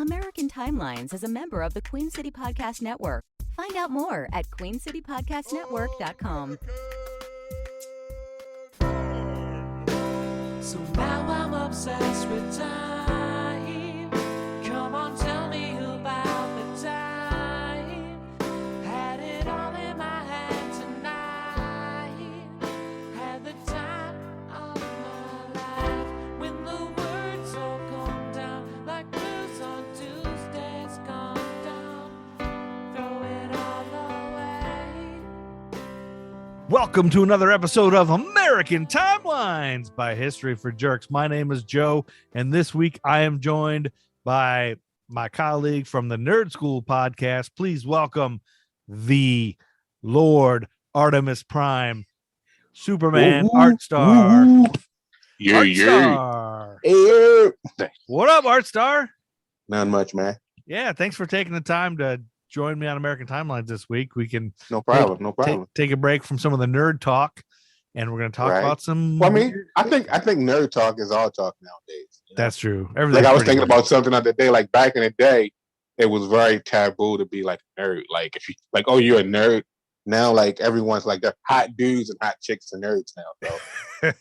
American Timelines is a member of the Queen City Podcast Network. Find out more at queencitypodcastnetwork.com. So now I'm obsessed with time. Come on, tell me about the time. Had it all in my hand tonight. Had the time of my life. When the words all come down like blues on Tuesdays come down. Throw it all away. Welcome to another episode of American Timelines by History for Jerks. My name is Joe, and this week I am joined by my colleague from the Nerd School podcast. Please welcome the Lord Artemis Prime, Superman Artstar. Artstar. Hey, What up, Artstar? not much, man. Yeah, thanks for taking the time to join me on American Timelines this week. We can No problem. take a break from some of the nerd talk, and we're going to talk Right. about some. Well, I mean, I think nerd talk is all talk nowadays. you know? That's true. Like Everything's I was pretty thinking good. about something the other day. Like back in the day, it was very taboo to be like a nerd. Like if you like, oh, you're a nerd. Now, like everyone's like they're hot dudes and hot chicks and nerds now. So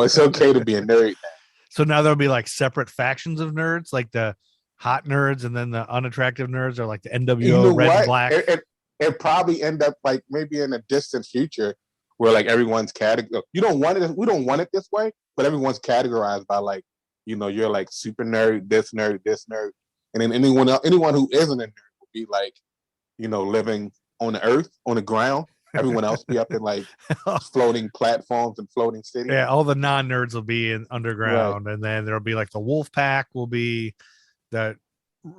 it's okay to be a nerd now. So now there'll be like separate factions of nerds, like the hot nerds, and then the unattractive nerds are like the NWO, You know red what? and black. It probably end up like maybe in a distant future where like everyone's category. You don't want it. We don't want it this way, but everyone's categorized by like, you're like super nerd, this nerd, and then anyone who isn't a nerd will be like, living on the earth, on the ground. Everyone else be up in like floating platforms and floating cities. Yeah, all the non-nerds will be in underground, and then there'll be like the Wolf Pack will be the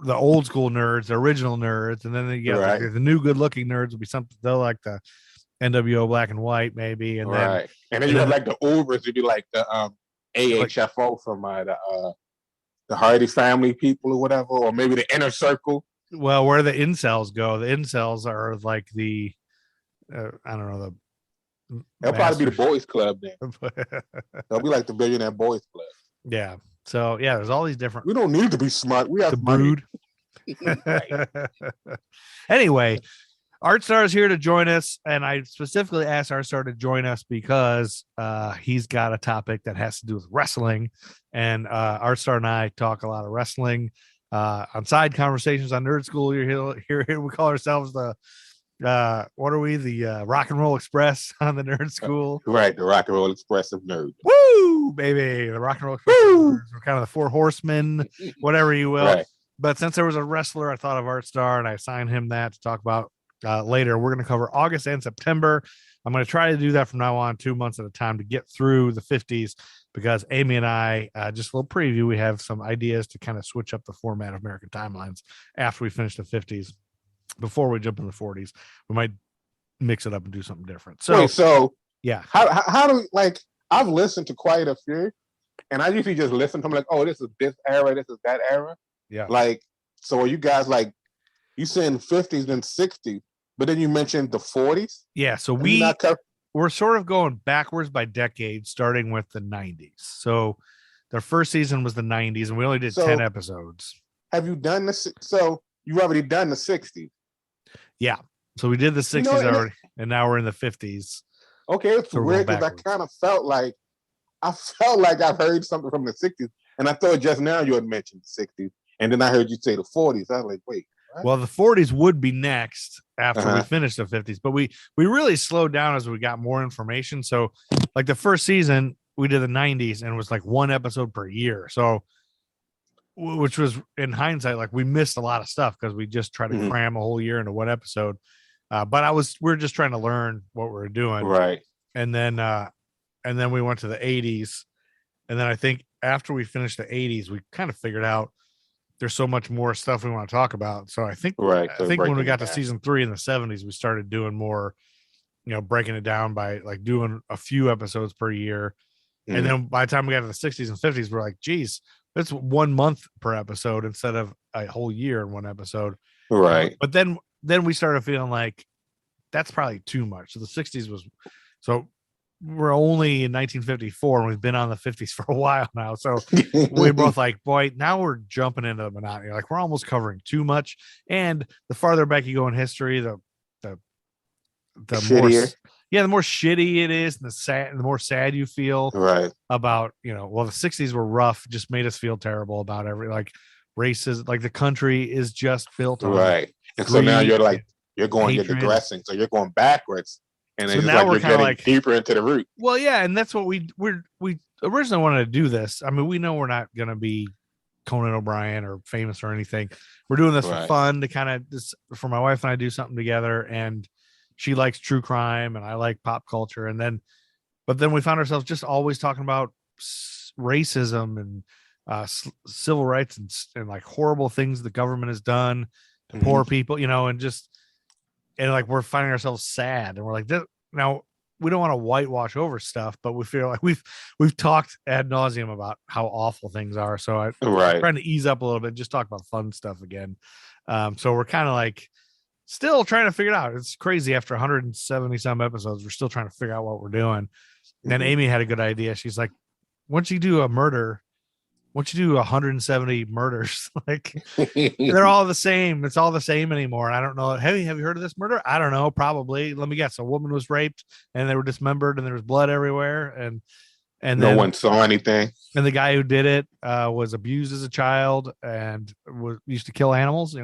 old school nerds, the original nerds, and then you got Right. the new good-looking nerds will be something they'll like the NWO black and white maybe, and then Right. And then you have like the Ubers, you'd be like the AHFO from the Hardy family people or whatever, or maybe the inner circle. well, where the incels go, the incels are like the I don't know, They'll probably be the masters. boys club then. They'll be like the billionaire boys club. Yeah. So yeah, there's all these different We don't need to be smart. We the have money. brood. Anyway, Artstar is here to join us, and I specifically asked Artstar to join us because he's got a topic that has to do with wrestling, and Artstar and I talk a lot of wrestling on side conversations on Nerd School. Here we call ourselves the what are we? The Rock and Roll Express on the Nerd School. Right, the Rock and Roll Express of nerds. Woo, baby! The Rock and Roll Express. Woo! We're kind of the Four Horsemen, whatever you will. Right. But since there was a wrestler, I thought of Artstar, and I assigned him that to talk about later. We're going to cover August and September. I'm going to try to do that from now on, 2 months at a time, to get through the 50s, because Amy and I, just a little preview, we have some ideas to kind of switch up the format of American Timelines after we finish the 50s. Before we jump in the 40s, we might mix it up and do something different. So, Wait, so yeah. how do like I've listened to quite a few, and I usually just listen to them like, oh, this is this era, this is that era. Yeah. Like, so are you guys like you saying 50s and 60s, but then you mentioned the 40s? Yeah. So Have you not covered- we're sort of going backwards by decade, starting with the 90s. So the first season was the 90s, and we only did 10 episodes. have you done this? So you've already done the 60s. Yeah. So we did the 60s already, and now we're in the 50s. Okay, it's So we're weird going because I backwards. kind of felt like I've heard something from the 60s, and I thought just now you had mentioned the 60s, and then I heard you say the 40s. I was like, wait. What? Well, the 40s would be next after we Uh-huh. finish the 50s, but we really slowed down as we got more information. So like the first season, we did the 90s, and it was like one episode per year. So which was, in hindsight, like we missed a lot of stuff because we just tried to Mhm. cram a whole year into one episode. But we're just trying to learn what we were doing. Right. And then we went to the 80s, and then I think after we finished the 80s, we kind of figured out there's so much more stuff we want to talk about. So I think Right. I think when we got to down. season 3 in the 70s, we started doing more, breaking it down by like doing a few episodes per year. And then by the time we got to the 60s and 50s, we're like, geez, it's 1 month per episode instead of a whole year in one episode. Right. But then we started feeling like that's probably too much. So the 60s was, so we're only in 1954 and we've been on the 50s for a while now. So we both like, boy, now we're jumping into the monotony. Like we're almost covering too much. And the farther back you go in history, the more, the more shitty it is, and the more sad you feel Right. about, the 60s were rough, just made us feel terrible about races. Like the country is just built on Right. And so now you're hatred. digressing. So you're going backwards. And So it's now like we're you're kind of getting like deeper into the root. Well, yeah, and that's what we originally wanted to do this. I mean, we know we're not going to be Conan O'Brien or famous or anything. We're doing this for fun to kind of for my wife and I do something together, and she likes true crime and I like pop culture. But then we found ourselves just always talking about racism and civil rights and like horrible things the government has done to poor people, and like we're finding ourselves sad, and we're like, now we don't want to whitewash over stuff, but we feel like we've talked ad nauseum about how awful things are. So I'm trying to ease up a little bit, just talk about fun stuff again. So we're kind of like still trying to figure it out. It's crazy. After 170 some episodes, we're still trying to figure out what we're doing. And Amy had a good idea. She's like, once you do a murder, once you do 170 murders, like they're all the same. It's all the same anymore. And I don't know. Hey, have you heard of this murder? I don't know. Probably. Let me guess. A woman was raped and they were dismembered and there was blood everywhere. And no one saw anything. And the guy who did it was abused as a child and used to kill animals.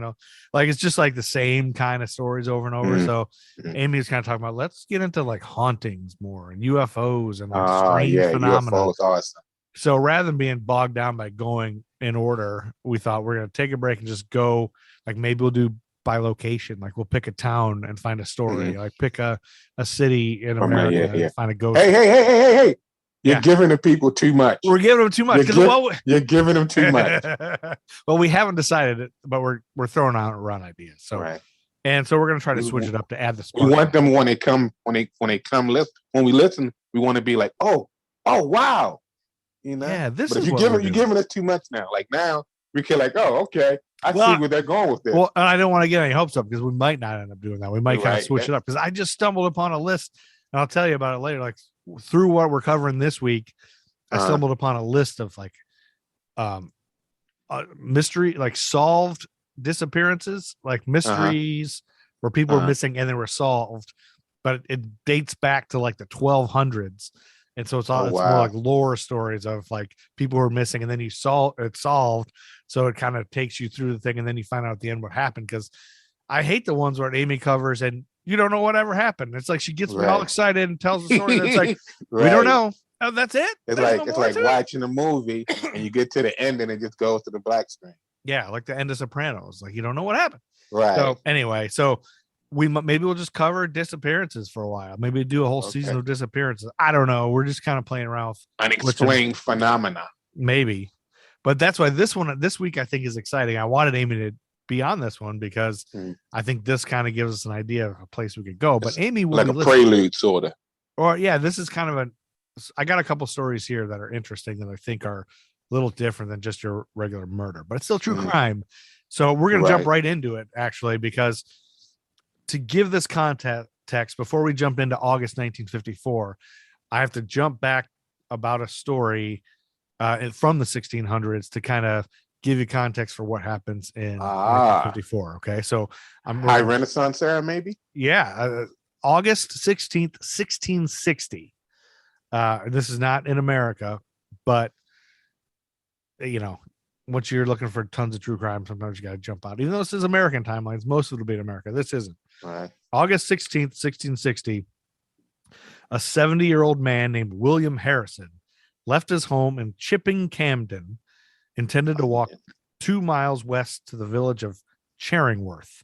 Like it's just like the same kind of stories over and over. So Amy was kind of talking about, let's get into like hauntings more and UFOs and like strange phenomena. UFOs, awesome. So rather than being bogged down by going in order, we thought we're going to take a break and just go, like maybe we'll do by location. Like we'll pick a town and find a story, like pick a city in America and find a ghost. Hey. You're giving the people too much. We're giving them too much. You're giving them too much. Well, we haven't decided it, but we're throwing out run ideas. So, and so we're going to try to switch it up to add the spark. We want them when they come listen. When we listen, we want to be like, oh, wow. Yeah, this but is if you're giving us too much now. Like now we can like, oh, okay. I see where they're going with this. Well, and I don't want to get any hopes up because we might not end up doing that. We might kind of switch it up because I just stumbled upon a list, and I'll tell you about it later. Like through what we're covering this week, I stumbled upon a list of like mystery, like solved disappearances, like mysteries where people were missing and they were solved, but it dates back to like the 1200s. And so it's more like lore stories of like people who are missing, and then it's solved. So it kind of takes you through the thing, and then you find out at the end what happened. Because I hate the ones where Amy covers and you don't know whatever happened. It's like she gets me all excited and tells the story. That's like we don't know. Oh, that's it. It's like watching a movie and you get to the end and it just goes to the black screen. Yeah, like the end of Sopranos. Like you don't know what happened. Right. So anyway, maybe we'll just cover disappearances for a while. Maybe do a whole season of disappearances. I don't know. We're just kind of playing around with unexplained phenomena. Maybe, but that's why this week I think is exciting. I wanted Amy to be on this one because I think this kind of gives us an idea of a place we could go. But Amy will like a prelude, sort of. Or this is kind of I got a couple stories here that are interesting that I think are a little different than just your regular murder, but it's still true crime. So we're gonna jump right into it actually, because to give this context before we jump into August 1954, I have to jump back about a story from the 1600s to kind of give you context for what happens in 1954. Okay, so High Renaissance era, maybe. Yeah, August 16th, 1660. This is not in America, but once you're looking for tons of true crime, sometimes you got to jump out. Even though this is American timelines, most of it'll be in America. This isn't. Right. August 16th, 1660, a 70-year-old man named William Harrison left his home in Chipping, Camden, intended to walk 2 miles west to the village of Charingworth.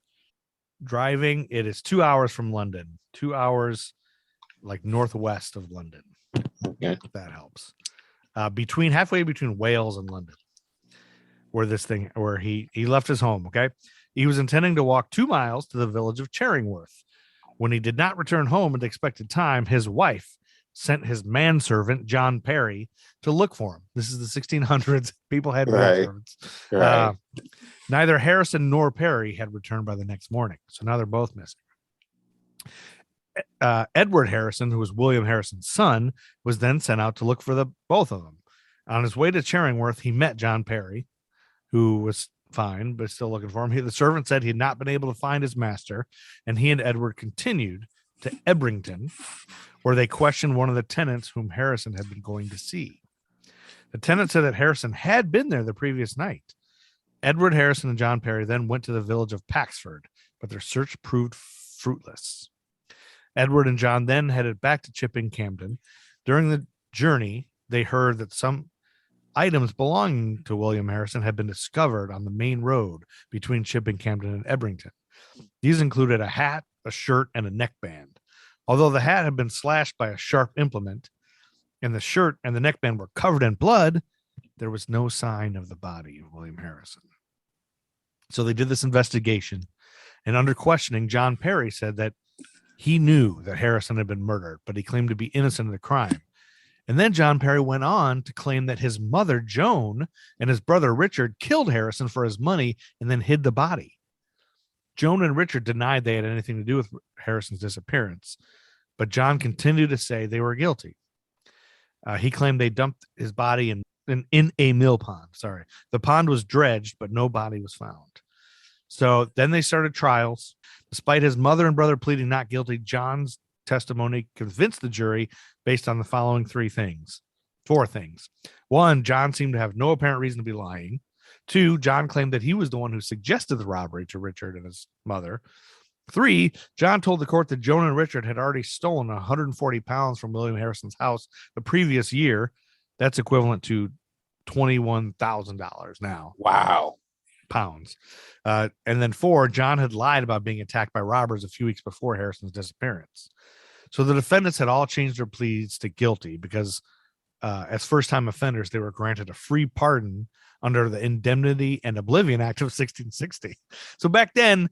Driving, it is 2 hours from London, 2 hours like northwest of London. Okay. If that helps. Halfway between Wales and London, where he left his home. Okay. He was intending to walk 2 miles to the village of Charingworth. When he did not return home at the expected time, his wife sent his manservant, John Perry, to look for him. This is the 1600s. People had manservants. Right. Neither Harrison nor Perry had returned by the next morning. So now they're both missing. Edward Harrison, who was William Harrison's son, was then sent out to look for the both of them. On his way to Charingworth, he met John Perry, who was fine, but still looking for him. The servant said he had not been able to find his master, and he and Edward continued to Ebrington, where they questioned one of the tenants whom Harrison had been going to see. The tenant said that Harrison had been there the previous night. Edward Harrison and John Perry then went to the village of Paxford, but their search proved fruitless. Edward and John then headed back to Chipping Campden. During the journey, they heard that some items belonging to William Harrison had been discovered on the main road between Chipping Campden and Ebrington. These included a hat, a shirt, and a neckband. Although the hat had been slashed by a sharp implement, and the shirt and the neckband were covered in blood, there was no sign of the body of William Harrison. So they did this investigation, and under questioning, John Perry said that he knew that Harrison had been murdered, but he claimed to be innocent of the crime. And then John Perry went on to claim that his mother, Joan, and his brother, Richard, killed Harrison for his money and then hid the body. Joan and Richard denied they had anything to do with Harrison's disappearance, but John continued to say they were guilty. He claimed they dumped his body in a mill pond. Sorry. The pond was dredged, but no body was found. So then they started trials. Despite his mother and brother pleading not guilty, John's testimony convinced the jury based on the following four things. One, John seemed to have no apparent reason to be lying. Two, John claimed that he was the one who suggested the robbery to Richard and his mother. Three, John told the court that Joan and Richard had already stolen 140 pounds from William Harrison's house the previous year. That's equivalent to $21,000 now. Wow. Pounds. And then four, John had lied about being attacked by robbers a few weeks before Harrison's disappearance. So the defendants had all changed their pleas to guilty because as first-time offenders, they were granted a free pardon under the Indemnity and Oblivion Act of 1660. So back then,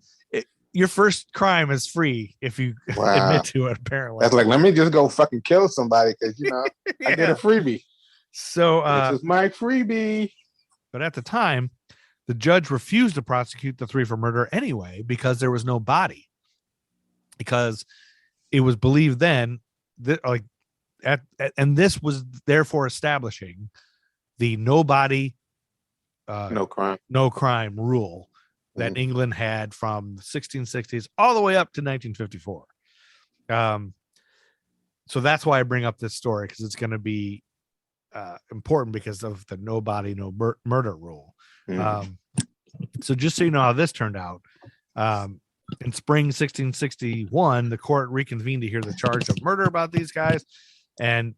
your first crime is free if you admit to it, apparently. That's like, let me just go fucking kill somebody because, Yeah. I get a freebie. So this is my freebie. But at the time, the judge refused to prosecute the three for murder anyway because there was no body. Because it was believed then that and this was therefore establishing the no body, no crime rule that England had from the 1660s all the way up to 1954. So that's why I bring up this story, because it's going to be important because of the no body, no murder rule. So just so you know how this turned out, in spring 1661, the court reconvened to hear the charge of murder about these guys. And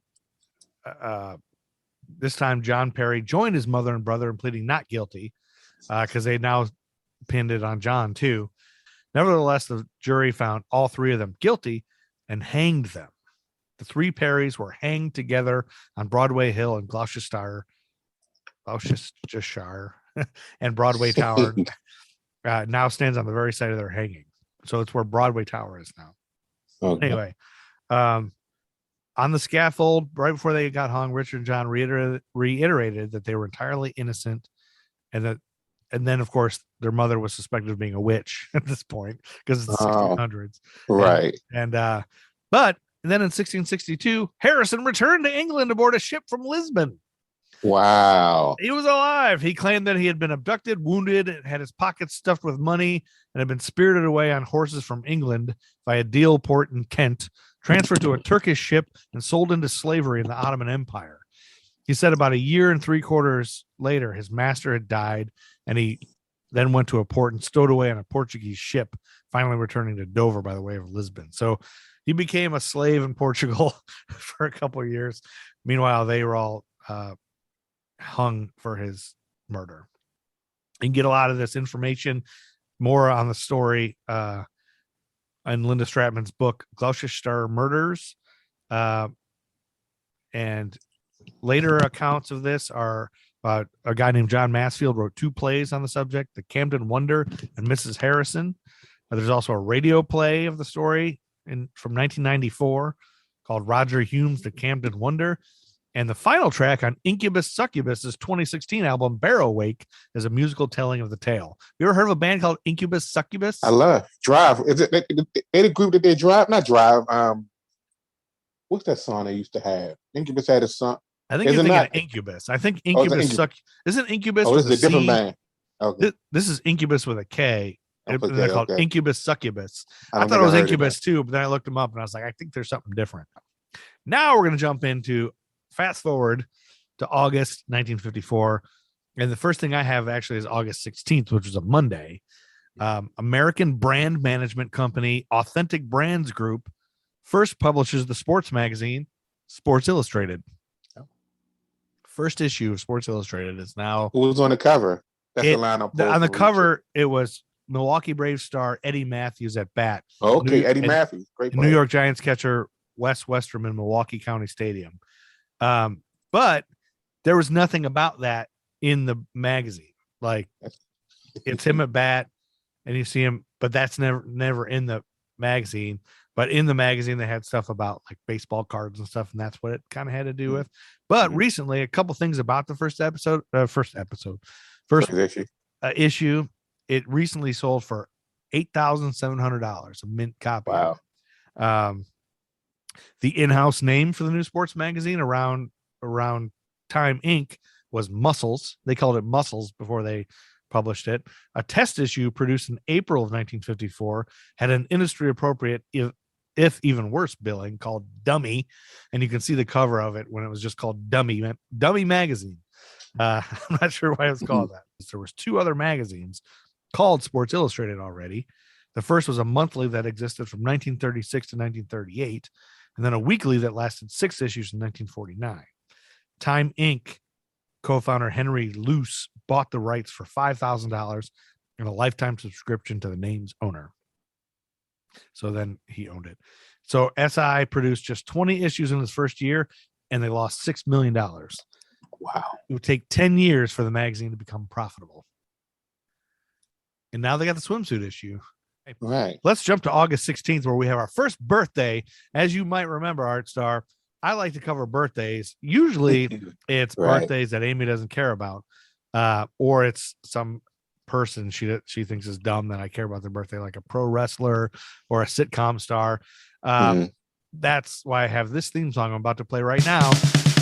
this time, John Perry joined his mother and brother in pleading not guilty because they now pinned it on John, too. Nevertheless, the jury found all three of them guilty and hanged them. The three Perrys were hanged together on Broadway Hill in Gloucestershire, and Broadway Tower now stands on the very site of their hanging. So it's where Broadway Tower is now. Okay. Anyway, on the scaffold, right before they got hung, Richard and John reiterated that they were entirely innocent, and then, of course, their mother was suspected of being a witch at this point because it's the 1600s. Right. But then in 1662, Harrison returned to England aboard a ship from Lisbon. Wow. He was alive. He claimed that he had been abducted, wounded, had his pockets stuffed with money, and had been spirited away on horses from England via Deal port in Kent, transferred to a Turkish ship, and sold into slavery in the Ottoman Empire. He said about 1 3/4 years later, his master had died, and he then went to a port and stowed away on a Portuguese ship, finally returning to Dover by the way of Lisbon. So he became a slave in Portugal for a couple of years. Meanwhile, they were all hung for his murder. You can get a lot of this information, more on the story in Linda Stratman's book, Gloucestershire Murders. And later accounts of this are a guy named John Mansfield wrote 2 plays on the subject, The Camden Wonder and Mrs. Harrison. There's also a radio play of the story from 1994 called Roger Hume's The Camden Wonder. And the final track on Incubus Succubus's 2016 album Barrow Wake is a musical telling of the tale. You ever heard of a band called Incubus Succubus? I love Drive. Is it they the group that they Drive? Not Drive. What's that song they used to have? Incubus had a song. I think you're thinking of Incubus. I think Incubus isn't Incubus. Oh, this is a different C? band. Okay. This is Incubus with a K. They're called Incubus Succubus. I thought think it was heard Incubus too, but then I looked them up and I was like, I think there's something different. Now we're going to jump into fast forward to August 1954. And the first thing I have actually is August 16th, which was a Monday. American brand management company Authentic Brands Group first publishes the sports magazine Sports Illustrated. First issue of Sports Illustrated is now. Who was on the cover? That's the lineup. On the cover, it was Milwaukee Braves star Eddie Matthews at bat. Okay, Eddie Matthews. Great player. New York Giants catcher Wes Westrum in Milwaukee County Stadium. But there was nothing about that in the magazine. Like, it's him at bat and you see him, but that's never in the magazine. But in the magazine, they had stuff about like baseball cards and stuff, and that's what it kind of had to do with. But recently, a couple things about the first issue, it recently sold for $8,700, a mint copy. Wow. The in-house name for the new sports magazine around Time Inc. was Muscles. They called it Muscles before they published it. A test issue produced in April of 1954 had an industry-appropriate, if even worse, billing called Dummy, and you can see the cover of it when it was just called Dummy Magazine. I'm not sure why it was called that. There was two other magazines called Sports Illustrated already. The first was a monthly that existed from 1936 to 1938, and then a weekly that lasted 6 issues in 1949. Time Inc. co-founder Henry Luce bought the rights for $5,000 and a lifetime subscription to the name's owner. So then he owned it. So SI produced just 20 issues in his first year, and they lost $6 million. Wow. It would take 10 years for the magazine to become profitable. And now they got the swimsuit issue. Right. Let's jump to August 16th, where we have our first birthday. As you might remember, Artstar, I like to cover birthdays. Usually it's birthdays that Amy doesn't care about, or it's some person she thinks is dumb that I care about their birthday, like a pro wrestler or a sitcom star. That's why I have this theme song I'm about to play right now.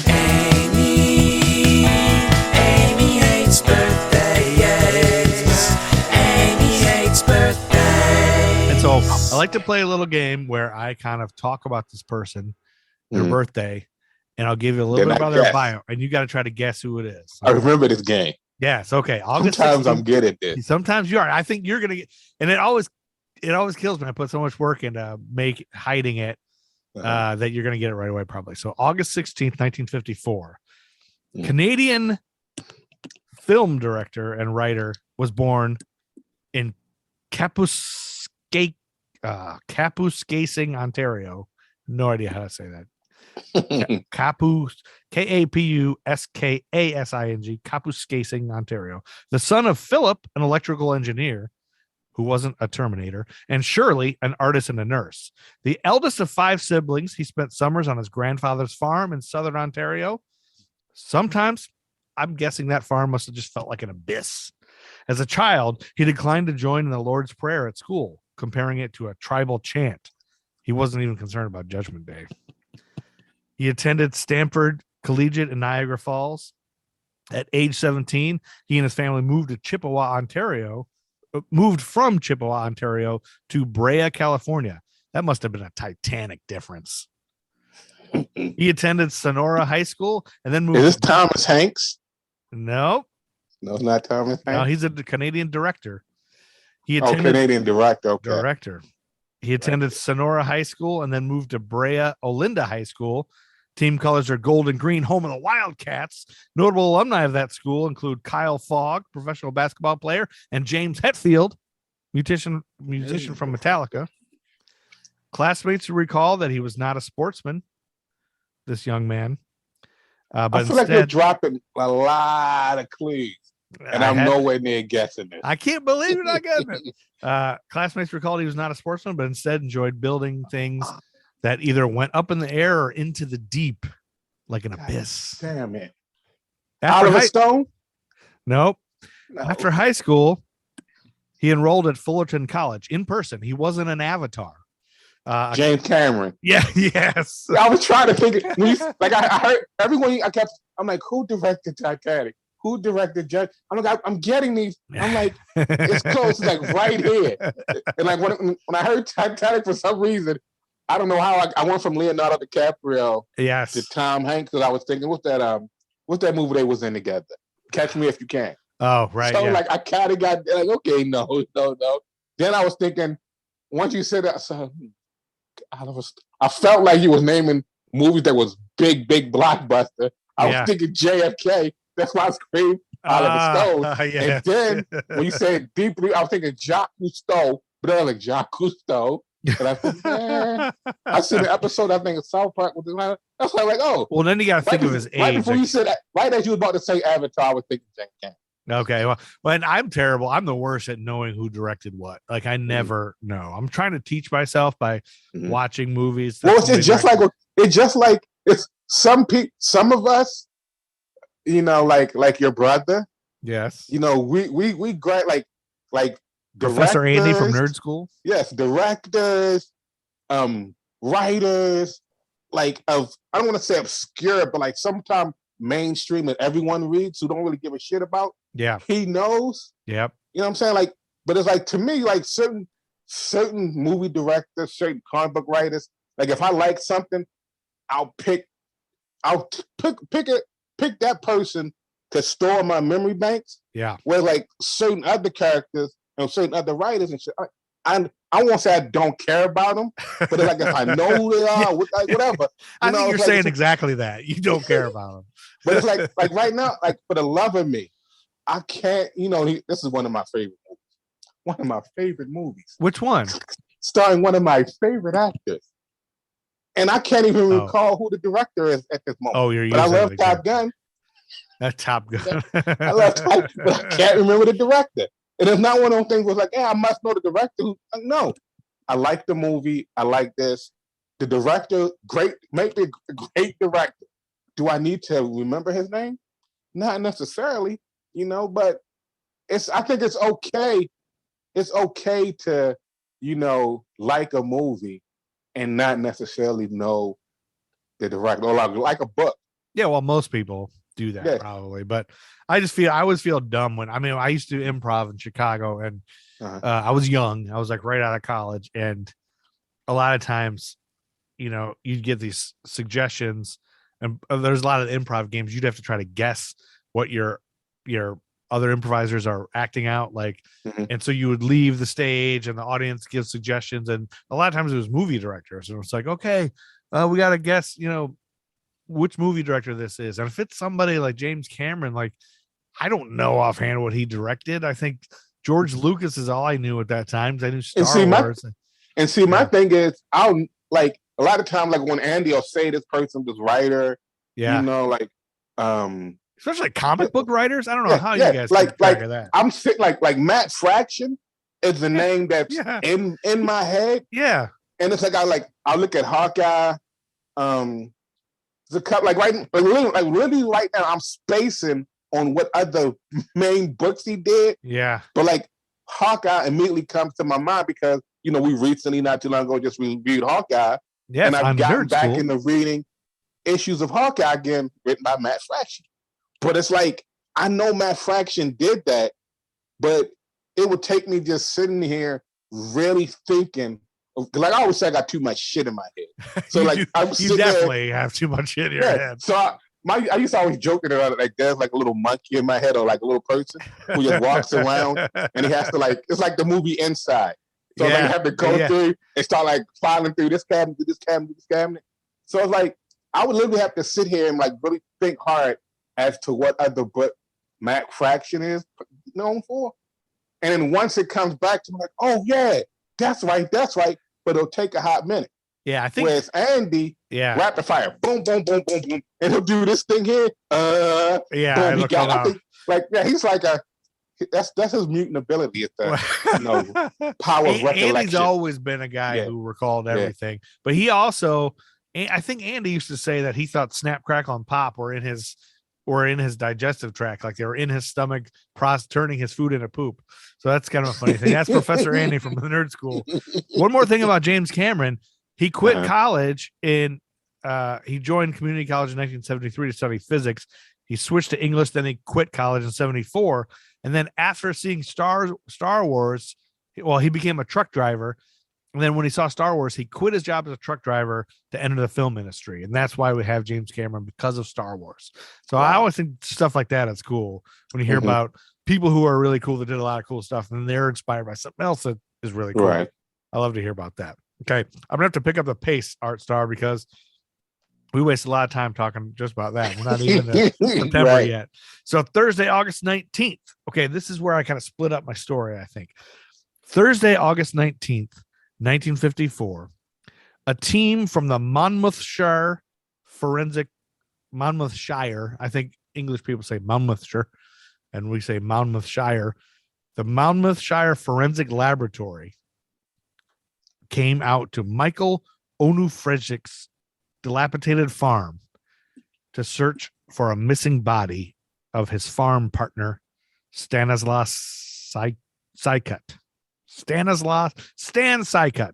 Amy hates birthdays. Amy hates birthdays. And so I like to play a little game where I kind of talk about this person, their birthday, and I'll give you a little bit about their bio, and you got to try to guess who it is. I remember this game. Yes. Okay. Sometimes I'm good at this. Sometimes you are. I think you're gonna get, and it always kills me. I put so much work into hiding it that you're gonna get it right away, probably. So August 16th, 1954, Canadian film director and writer was born in Kapuskasing, Ontario. No idea how to say that. Kapuskasing, Kapuskasing, Ontario. The son of Philip, an electrical engineer who wasn't a Terminator, and Shirley, an artist and a nurse. The eldest of 5 siblings, he spent summers on his grandfather's farm in southern Ontario. Sometimes, I'm guessing that farm must have just felt like an abyss. As a child, he declined to join in the Lord's Prayer at school, comparing it to a tribal chant. He wasn't even concerned about Judgment Day. He attended Stanford Collegiate in Niagara Falls. At age 17, he and his family moved from Chippewa, Ontario to Brea, California. That must have been a titanic difference. He attended Sonora High School and then moved. Is this Thomas Hanks? No. No, it's not Thomas Hanks. No, he's a Canadian director. Canadian director. Okay. Director. He attended Sonora High School and then moved to Brea Olinda High School. Team colors are gold and green, home of the Wildcats. Notable alumni of that school include Kyle Fogg, professional basketball player, and James Hetfield, musician from Metallica. Classmates recall that he was not a sportsman, this young man. But I feel like you're dropping a lot of clues, and I'm nowhere near guessing it. I can't believe you're not getting it. Classmates recalled he was not a sportsman, but instead enjoyed building things that either went up in the air or into the deep. like an abyss. Damn it. After Oliver Stone? Nope. No. After high school, he enrolled at Fullerton College in person. He wasn't an avatar. James Cameron. Yeah, yes. I was trying to think. I heard everyone. I'm like, who directed Titanic? Who directed Judge? I'm getting these. I'm like, it's close. It's like right here. And like when I heard Titanic, for some reason, I don't know how I went from Leonardo DiCaprio to Tom Hanks, because I was thinking, what's that movie they was in together? Catch Me If You Can. Oh, right. So like I kind of got like, okay, no. Then I was thinking, once you said that, I felt like he was naming movies that was big blockbuster. I was thinking JFK. That's why I screamed Oliver Stone. And then when you said deeply, I was thinking Jacques Cousteau, but they're like Jacques Cousteau. And I think, I seen the episode, I think of South Park with the that's why I'm like, oh. Well, then you got to think of his age. Right before you said that, right as you were about to say Avatar, I was thinking James Cameron. Okay, well, and I'm terrible. I'm the worst at knowing who directed what. Like I never know. I'm trying to teach myself by watching movies. Well, it's just like it's some of us, you know, like your brother. Yes. You know, we grad like Professor Andy from Nerd School. Yes, directors, writers, like I don't want to say obscure, but like sometimes mainstream that everyone reads who don't really give a shit about. Yeah. He knows. Yep. You know what I'm saying? Like, but it's like to me, like certain movie directors, certain comic book writers, like if I like something, I'll pick that person to store my memory banks. Yeah. Where like certain other characters and certain other writers and shit, I won't say I don't care about them, but it's like if I know who they are, whatever. I think you're saying exactly that. You don't care about them. But it's like right now, like for the love of me, I can't, you know, this is one of my favorite movies. One of my favorite movies. Which one? Starring one of my favorite actors. And I can't even recall who the director is at this moment. Oh, you're using I love Top Gun. That's Top Gun. I love Top Gun, but I can't remember the director. And it's not one of those things where it's like, I must know the director. No. I like the movie. I like this. The director, make the great director. Do I need to remember his name? Not necessarily, you know, but I think it's okay. It's okay to, you know, like a movie and not necessarily know the director or like a book. Yeah, well, most people do that probably, but I always feel dumb when I used to improv in Chicago, and I was young. I was like right out of college, and a lot of times, you know, you'd get these suggestions, and there's a lot of improv games you'd have to try to guess what your other improvisers are acting out like, and so you would leave the stage and the audience gives suggestions, and a lot of times it was movie directors, and it's like, okay, we got to guess, you know, which movie director this is. And if it's somebody like James Cameron, like I don't know offhand what he directed. I think George Lucas is all I knew at that time, because I knew Star Wars. My thing is, I'll like a lot of times, like when Andy will say this person was writer, you know, like especially comic book writers. I don't know how you guys keep track of that. I'm sick like Matt Fraction is the name that's in my head. Yeah. And it's like I look at Hawkeye, the cup really right now I'm spacing on what other main books he did. Yeah. But like Hawkeye immediately comes to my mind because, you know, we recently not too long ago just reviewed Hawkeye. Yeah. And I've gotten back into reading issues of Hawkeye again written by Matt Fraction. But it's like I know Matt Fraction did that, but it would take me just sitting here really thinking. Like I always say, I got too much shit in my head. So like you definitely have too much shit in your head. So I used to always joke about it, like there's like a little monkey in my head, or like a little person who just walks around and he has to like, it's like the movie Inside. So like you have to go through and start like filing through this cabinet to this cabinet to this cabinet. So it's like I would literally have to sit here and like really think hard as to what other book Matt Fraction is known for. And then once it comes back to me, like, oh yeah, that's right. But it'll take a hot minute. Yeah, I think. Whereas Andy, rapid fire, boom, boom, boom, boom, boom, and he'll do this thing here. Boom, he's like that's his mutant ability. It's the power of recollection. Andy's always been a guy who recalled everything, but he also I think Andy used to say that he thought snap, crackle, and pop were in his digestive tract, like they were in his stomach, turning his food into poop. So that's kind of a funny thing. That's Professor Andy from the Nerd School. One more thing about James Cameron: he quit college he joined community college in 1973 to study physics. He switched to English, then he quit college in 74, and then after seeing Star Wars, he became a truck driver. And then when he saw Star Wars, he quit his job as a truck driver to enter the film industry. And that's why we have James Cameron, because of Star Wars. So I always think stuff like that is cool when you hear about people who are really cool that did a lot of cool stuff and they're inspired by something else that is really cool. Right. I love to hear about that. Okay. I'm going to have to pick up the pace, Artstar, because we waste a lot of time talking just about that. We're not even in September yet. So Thursday, August 19th. Okay. This is where I kind of split up my story, I think. Thursday, August 19th. 1954, a team from the Monmouthshire, I think English people say Monmouthshire, and we say Monmouthshire. The Monmouthshire Forensic Laboratory came out to Michael Onufredchik's dilapidated farm to search for a missing body of his farm partner, Stanislaus Sykut. Stan Sykut.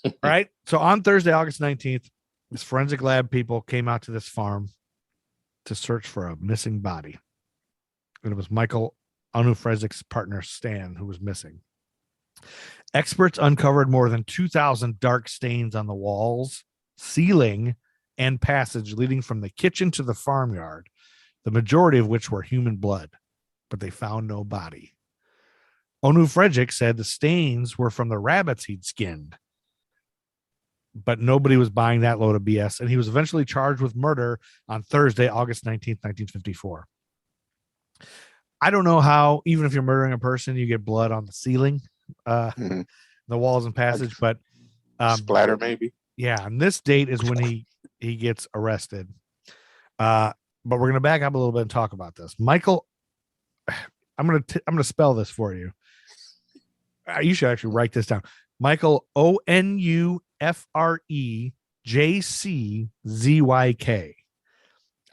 All right. So on Thursday, August 19th, this forensic lab people came out to this farm to search for a missing body. And it was Michael Onufredchik's partner, Stan, who was missing. Experts uncovered more than 2,000 dark stains on the walls, ceiling, and passage leading from the kitchen to the farmyard, the majority of which were human blood, but they found no body. Onufredchik said the stains were from the rabbits he'd skinned, but nobody was buying that load of BS, and he was eventually charged with murder on Thursday, August 19th, 1954. I don't know how, even if you're murdering a person, you get blood on the ceiling, the walls and passage, but splatter maybe. Yeah, and this date is when he gets arrested. But we're going to back up a little bit and talk about this. Michael, I'm going to spell this for you. You should actually write this down. Michael Onufrejczyk.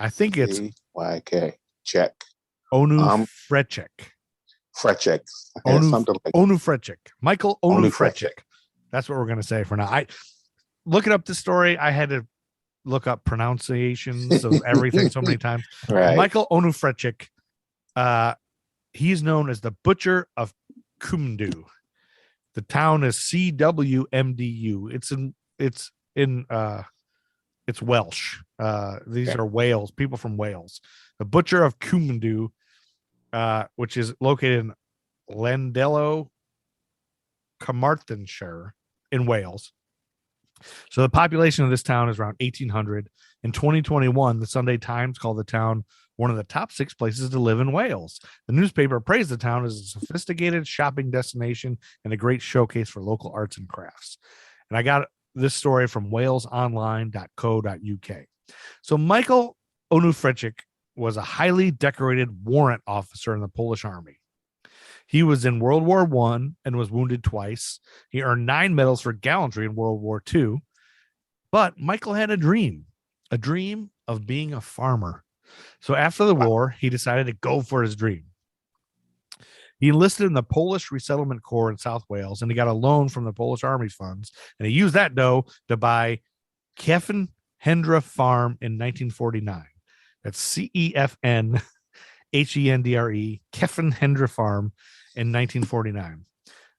I think it's ZYK. Check. Onufredchik. Fretchik. Onufredchik. Michael Onufredchik. That's what we're going to say for now. I looking up this story, I had to look up pronunciations of everything so many times. Right. Michael Onufredchik. He's known as the Butcher of Cwmdu. The town is Cwmdu. It's Welsh. These are Wales, people from Wales. The Butcher of Cwmdu, which is located in Llandello, Carmarthenshire in Wales. So the population of this town is around 1,800. In 2021, the Sunday Times called the town one of the top 6 places to live in Wales. The newspaper praised the town as a sophisticated shopping destination and a great showcase for local arts and crafts. And I got this story from walesonline.co.uk. So Michael Onufredchik was a highly decorated warrant officer in the Polish army. He was in World War I and was wounded twice. He earned 9 medals for gallantry in World War II. But Michael had a dream of being a farmer. So after the war, he decided to go for his dream. He enlisted in the Polish Resettlement Corps in South Wales, and he got a loan from the Polish Army funds, and he used that dough to buy Cefn Hendra Farm in 1949. That's Cefn Hendre, Cefn Hendra Farm in 1949.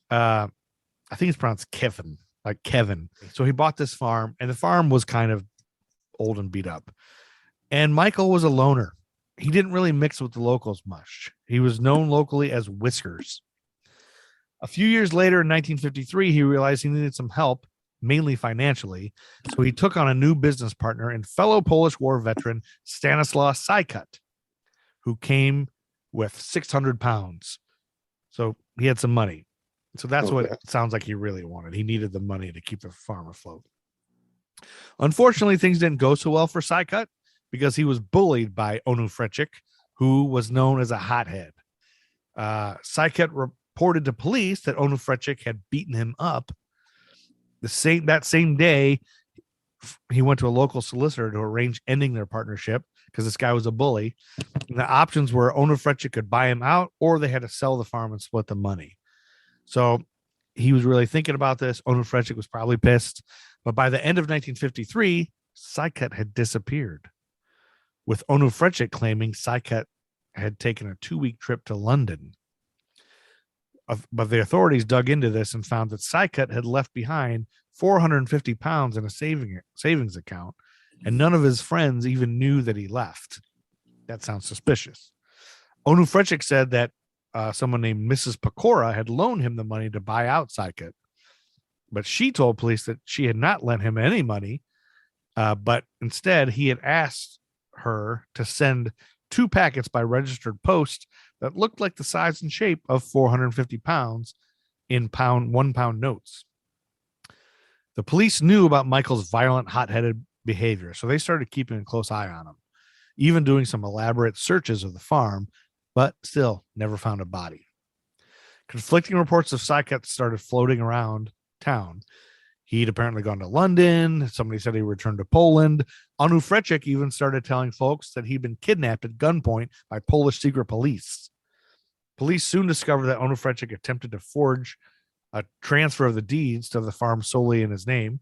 I think it's pronounced Kevin, like Kevin. So he bought this farm, and the farm was kind of old and beat up. And Michael was a loner. He didn't really mix with the locals much. He was known locally as Whiskers. A few years later, in 1953, he realized he needed some help, mainly financially. So he took on a new business partner and fellow Polish war veteran Stanislaus Sykut, who came with 600 pounds. So he had some money. So that's what it sounds like he really wanted. He needed the money to keep the farm afloat. Unfortunately, things didn't go so well for Sykut because he was bullied by Onufredchik, who was known as a hothead. Sykut reported to police that Onufredchik had beaten him up. That same day, he went to a local solicitor to arrange ending their partnership because this guy was a bully. And the options were Onufrechik could buy him out, or they had to sell the farm and split the money. So he was really thinking about this. Onufrechik was probably pissed. But by the end of 1953, Cwmdu had disappeared, with Onufrechik claiming Cwmdu had taken a 2-week trip to London. But the authorities dug into this and found that Cwmdu had left behind 450 pounds in a savings account, and none of his friends even knew that he left. That sounds suspicious. Onufrechik said that someone named Mrs. Pecora had loaned him the money to buy out Cwmdu, but she told police that she had not lent him any money, but instead he had asked her to send 2 packets by registered post that looked like the size and shape of 450 pounds in 1 pound notes. The police knew about Michael's violent, hot-headed behavior, so they started keeping a close eye on him, even doing some elaborate searches of the farm, but still never found a body. Conflicting reports of Cwmdu started floating around town. He'd apparently gone to London. Somebody said he returned to Poland. Onufrechik even started telling folks that he'd been kidnapped at gunpoint by Polish secret police. Police soon discovered that Onufrechik attempted to forge a transfer of the deeds to the farm solely in his name.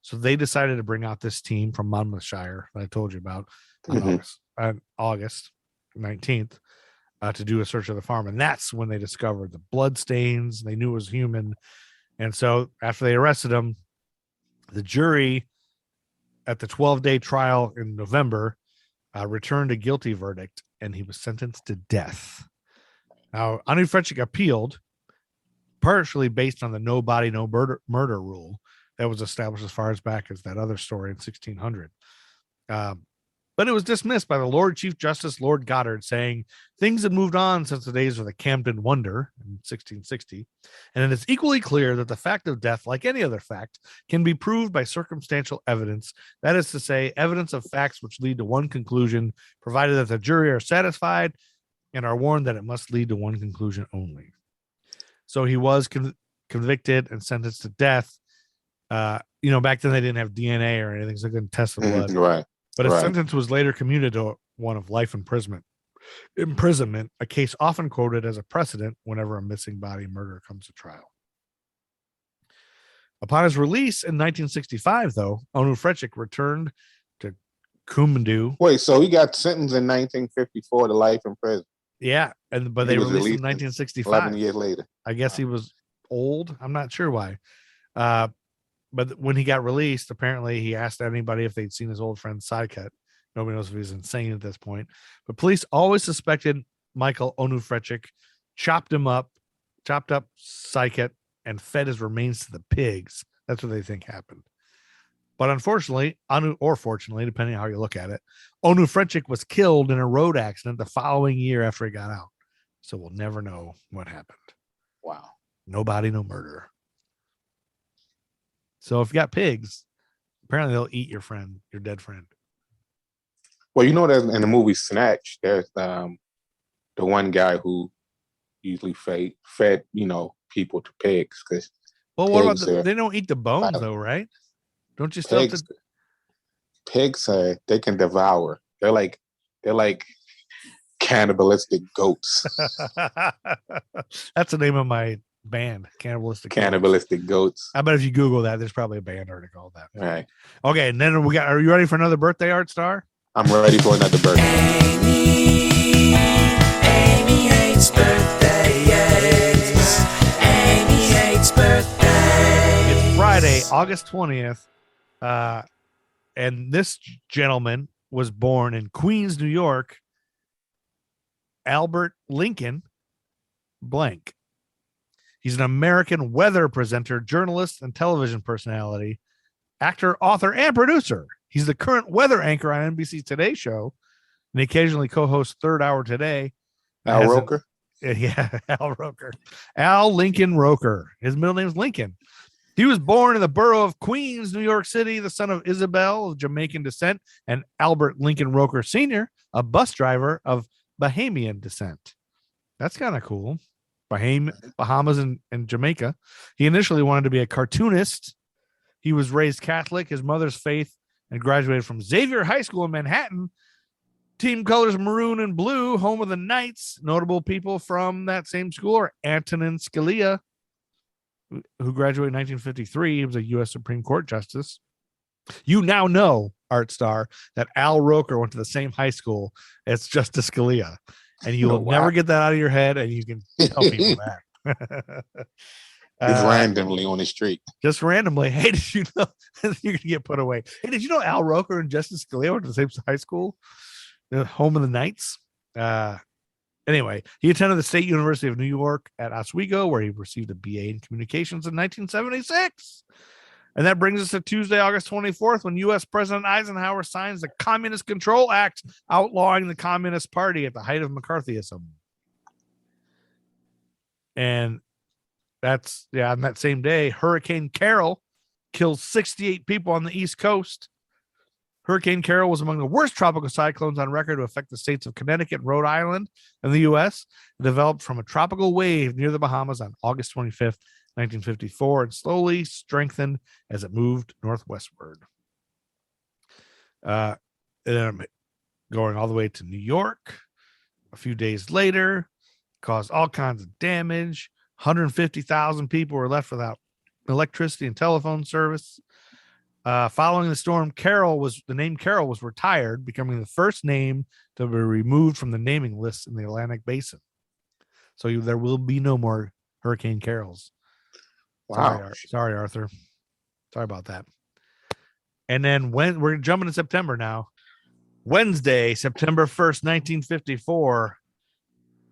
So they decided to bring out this team from Monmouthshire that I told you about on August 19th to do a search of the farm. And that's when they discovered the blood stains. They knew it was human. And so after they arrested him, the jury at the 12-day trial in November returned a guilty verdict, and he was sentenced to death. Now, Onufrechik appealed, partially based on the no body, no murder rule that was established as far as back as that other story in 1600. But it was dismissed by the Lord Chief Justice, Lord Goddard, saying things had moved on since the days of the Camden Wonder in 1660. And it is equally clear that the fact of death, like any other fact, can be proved by circumstantial evidence. That is to say, evidence of facts which lead to one conclusion, provided that the jury are satisfied and are warned that it must lead to one conclusion only. So he was convicted and sentenced to death. Back then they didn't have DNA or anything, so they couldn't test the blood. Right. But his sentence was later commuted to one of life imprisonment, a case often quoted as a precedent whenever a missing body murder comes to trial. Upon his release in 1965, though, Onufrechik returned to Cwmdu. Wait, so he got sentenced in 1954 to life in prison. Yeah, but they released him in 1965. 11 years later. I guess he was old. I'm not sure why. But when he got released, apparently he asked anybody if they'd seen his old friend Cwmdu. Nobody knows if he was insane at this point. But police always suspected Michael Onufrechik chopped up Cwmdu, and fed his remains to the pigs. That's what they think happened. But unfortunately, fortunately, depending on how you look at it, Onufrechik was killed in a road accident the following year after he got out. So we'll never know what happened. Wow. No body, no murder. So if you got pigs, apparently they'll eat your dead friend. Well, you know that in the movie Snatch, there's the one guy who usually fed people to pigs. Well, what about they don't eat the bones though, right? Don't you still pigs? Pigs, they can devour. They're like cannibalistic goats. That's the name of my band, cannibalistic goats. I bet if you Google that, there's probably a band article called that. Right. Okay, and then are you ready for another birthday, Artstar? I'm ready for another birthday. Amy hates birthdays. Amy hates birthdays. It's Friday, August 20th. And this gentleman was born in Queens, New York. Albert Lincoln blank. He's an American weather presenter, journalist, and television personality, actor, author, and producer. He's the current weather anchor on NBC's Today Show, and he occasionally co-hosts Third Hour Today. Al Roker? Al Roker. Al Lincoln Roker. His middle name is Lincoln. He was born in the borough of Queens, New York City, the son of Isabel of Jamaican descent, and Albert Lincoln Roker Sr., a bus driver of Bahamian descent. That's kind of cool. Bahamas and Jamaica. He initially wanted to be a cartoonist. He was raised Catholic. His mother's faith and graduated from Xavier High School in Manhattan. Team colors maroon and blue, home of the Knights. Notable people from that same school are Antonin Scalia, who graduated in 1953. He was a U.S. Supreme Court justice. You now know, Artstar, that Al Roker went to the same high school as Justice Scalia. And you will never get that out of your head, and you can tell people that. Just randomly on the street. Just randomly. Hey, did you know you're gonna get put away? Hey, did you know Al Roker and Justice Scalia went to the same high school? The home of the Knights. Anyway, he attended the State University of New York at Oswego, where he received a BA in communications in 1976. And that brings us to Tuesday, August 24th, when U.S. President Eisenhower signs the Communist Control Act, outlawing the Communist Party at the height of McCarthyism. And that's, on that same day, Hurricane Carol killed 68 people on the East Coast. Hurricane Carol was among the worst tropical cyclones on record to affect the states of Connecticut and Rhode Island in the U.S. It developed from a tropical wave near the Bahamas on August 25th, 1954, and slowly strengthened as it moved northwestward. And then going all the way to New York a few days later, caused all kinds of damage. 150,000 people were left without electricity and telephone service. Following the storm, the name Carol was retired, becoming the first name to be removed from the naming list in the Atlantic Basin. So there will be no more Hurricane Carols. Wow. Sorry, Arthur. Sorry about that. And then we're jumping to September now. Wednesday, September 1st, 1954,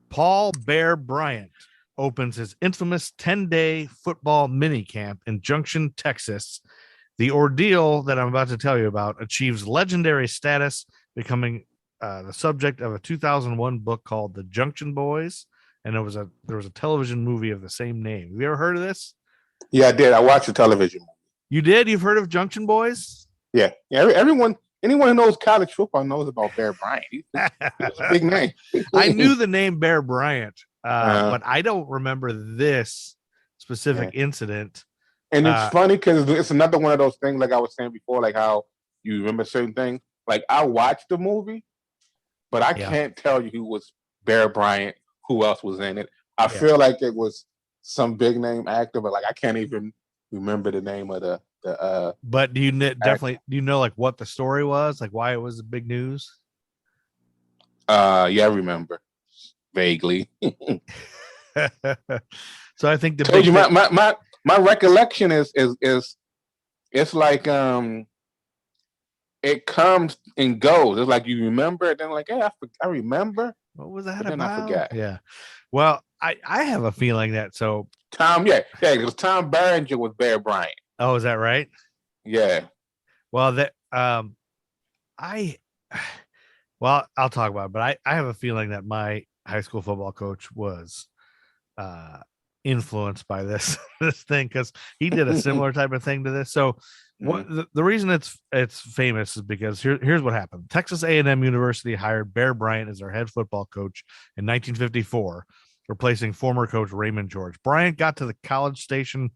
Paul Bear Bryant opens his infamous 10-day football minicamp in Junction, Texas. The ordeal that I'm about to tell you about achieves legendary status, becoming the subject of a 2001 book called The Junction Boys, and there was a television movie of the same name. Have you ever heard of this? Yeah, I did. I watched the television movie. You did? You've heard of Junction Boys? Yeah. Anyone who knows college football knows about Bear Bryant. He's a big name. I knew the name Bear Bryant, but I don't remember this specific incident. And it's funny because it's another one of those things, like I was saying before, like how you remember certain things. Like I watched the movie, but I can't tell you who was Bear Bryant, who else was in it. I feel like it was some big name actor, but like I can't even remember the name of the But do you know like what the story was, like why it was the big news? Yeah, I remember vaguely. So I think my recollection is it's like it comes and goes. It's like you remember it, then like, hey, I remember. What was that about? Then I forgot. Yeah. Well, I have a feeling that it was Tom Berenger with Bear Bryant. Oh, is that right? Yeah. Well, I'll talk about it, but I have a feeling that my high school football coach was influenced by this thing, because he did a similar type of thing to this. So the reason it's famous is because here's what happened. Texas A&M University hired Bear Bryant as their head football coach in 1954, replacing former coach Raymond George. Bryant got to the College Station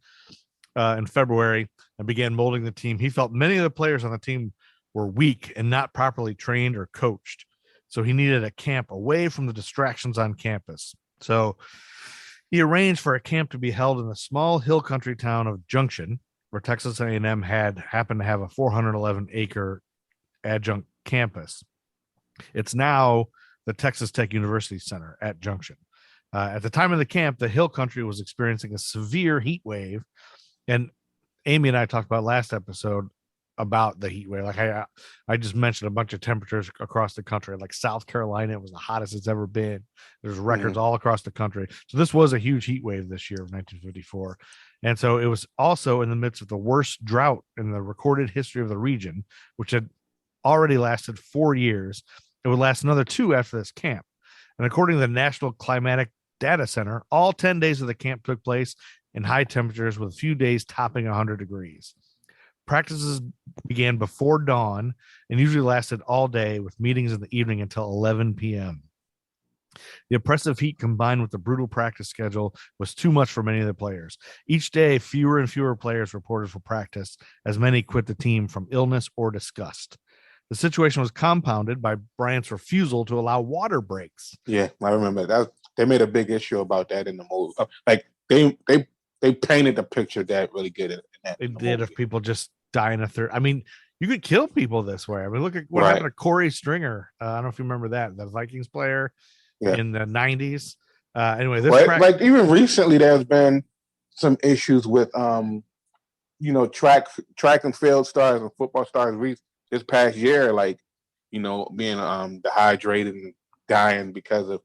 in February and began molding the team. He felt many of the players on the team were weak and not properly trained or coached, so he needed a camp away from the distractions on campus. So he arranged for a camp to be held in the small hill country town of Junction, where Texas A&M happened to have a 411-acre adjunct campus. It's now the Texas Tech University Center at Junction. At the time of the camp, the hill country was experiencing a severe heat wave, and Amy and I talked about last episode about the heat wave. Like I just mentioned a bunch of temperatures across the country. Like South Carolina, it was the hottest it's ever been. There's records all across the country. So this was a huge heat wave this year of 1954. And so it was also in the midst of the worst drought in the recorded history of the region, which had already lasted 4 years. It would last another 2 after this camp. And according to the National Climatic Data Center, all 10 days of the camp took place in high temperatures, with a few days topping 100 degrees. Practices began before dawn and usually lasted all day, with meetings in the evening until 11 p.m. The oppressive heat combined with the brutal practice schedule was too much for many of the players. Each day, fewer and fewer players reported for practice, as many quit the team from illness or disgust. The situation was compounded by Bryant's refusal to allow water breaks. Yeah, I remember that. They made a big issue about that in the movie. Like they painted the picture that really good in that. It did if people just die in a third. I mean, you could kill people this way. I mean, look at what happened to Corey Stringer. I don't know if you remember that, the Vikings player in the 90s. Anyway, this like even recently, there's been some issues with track and field stars and football stars this past year, like being dehydrated and dying because of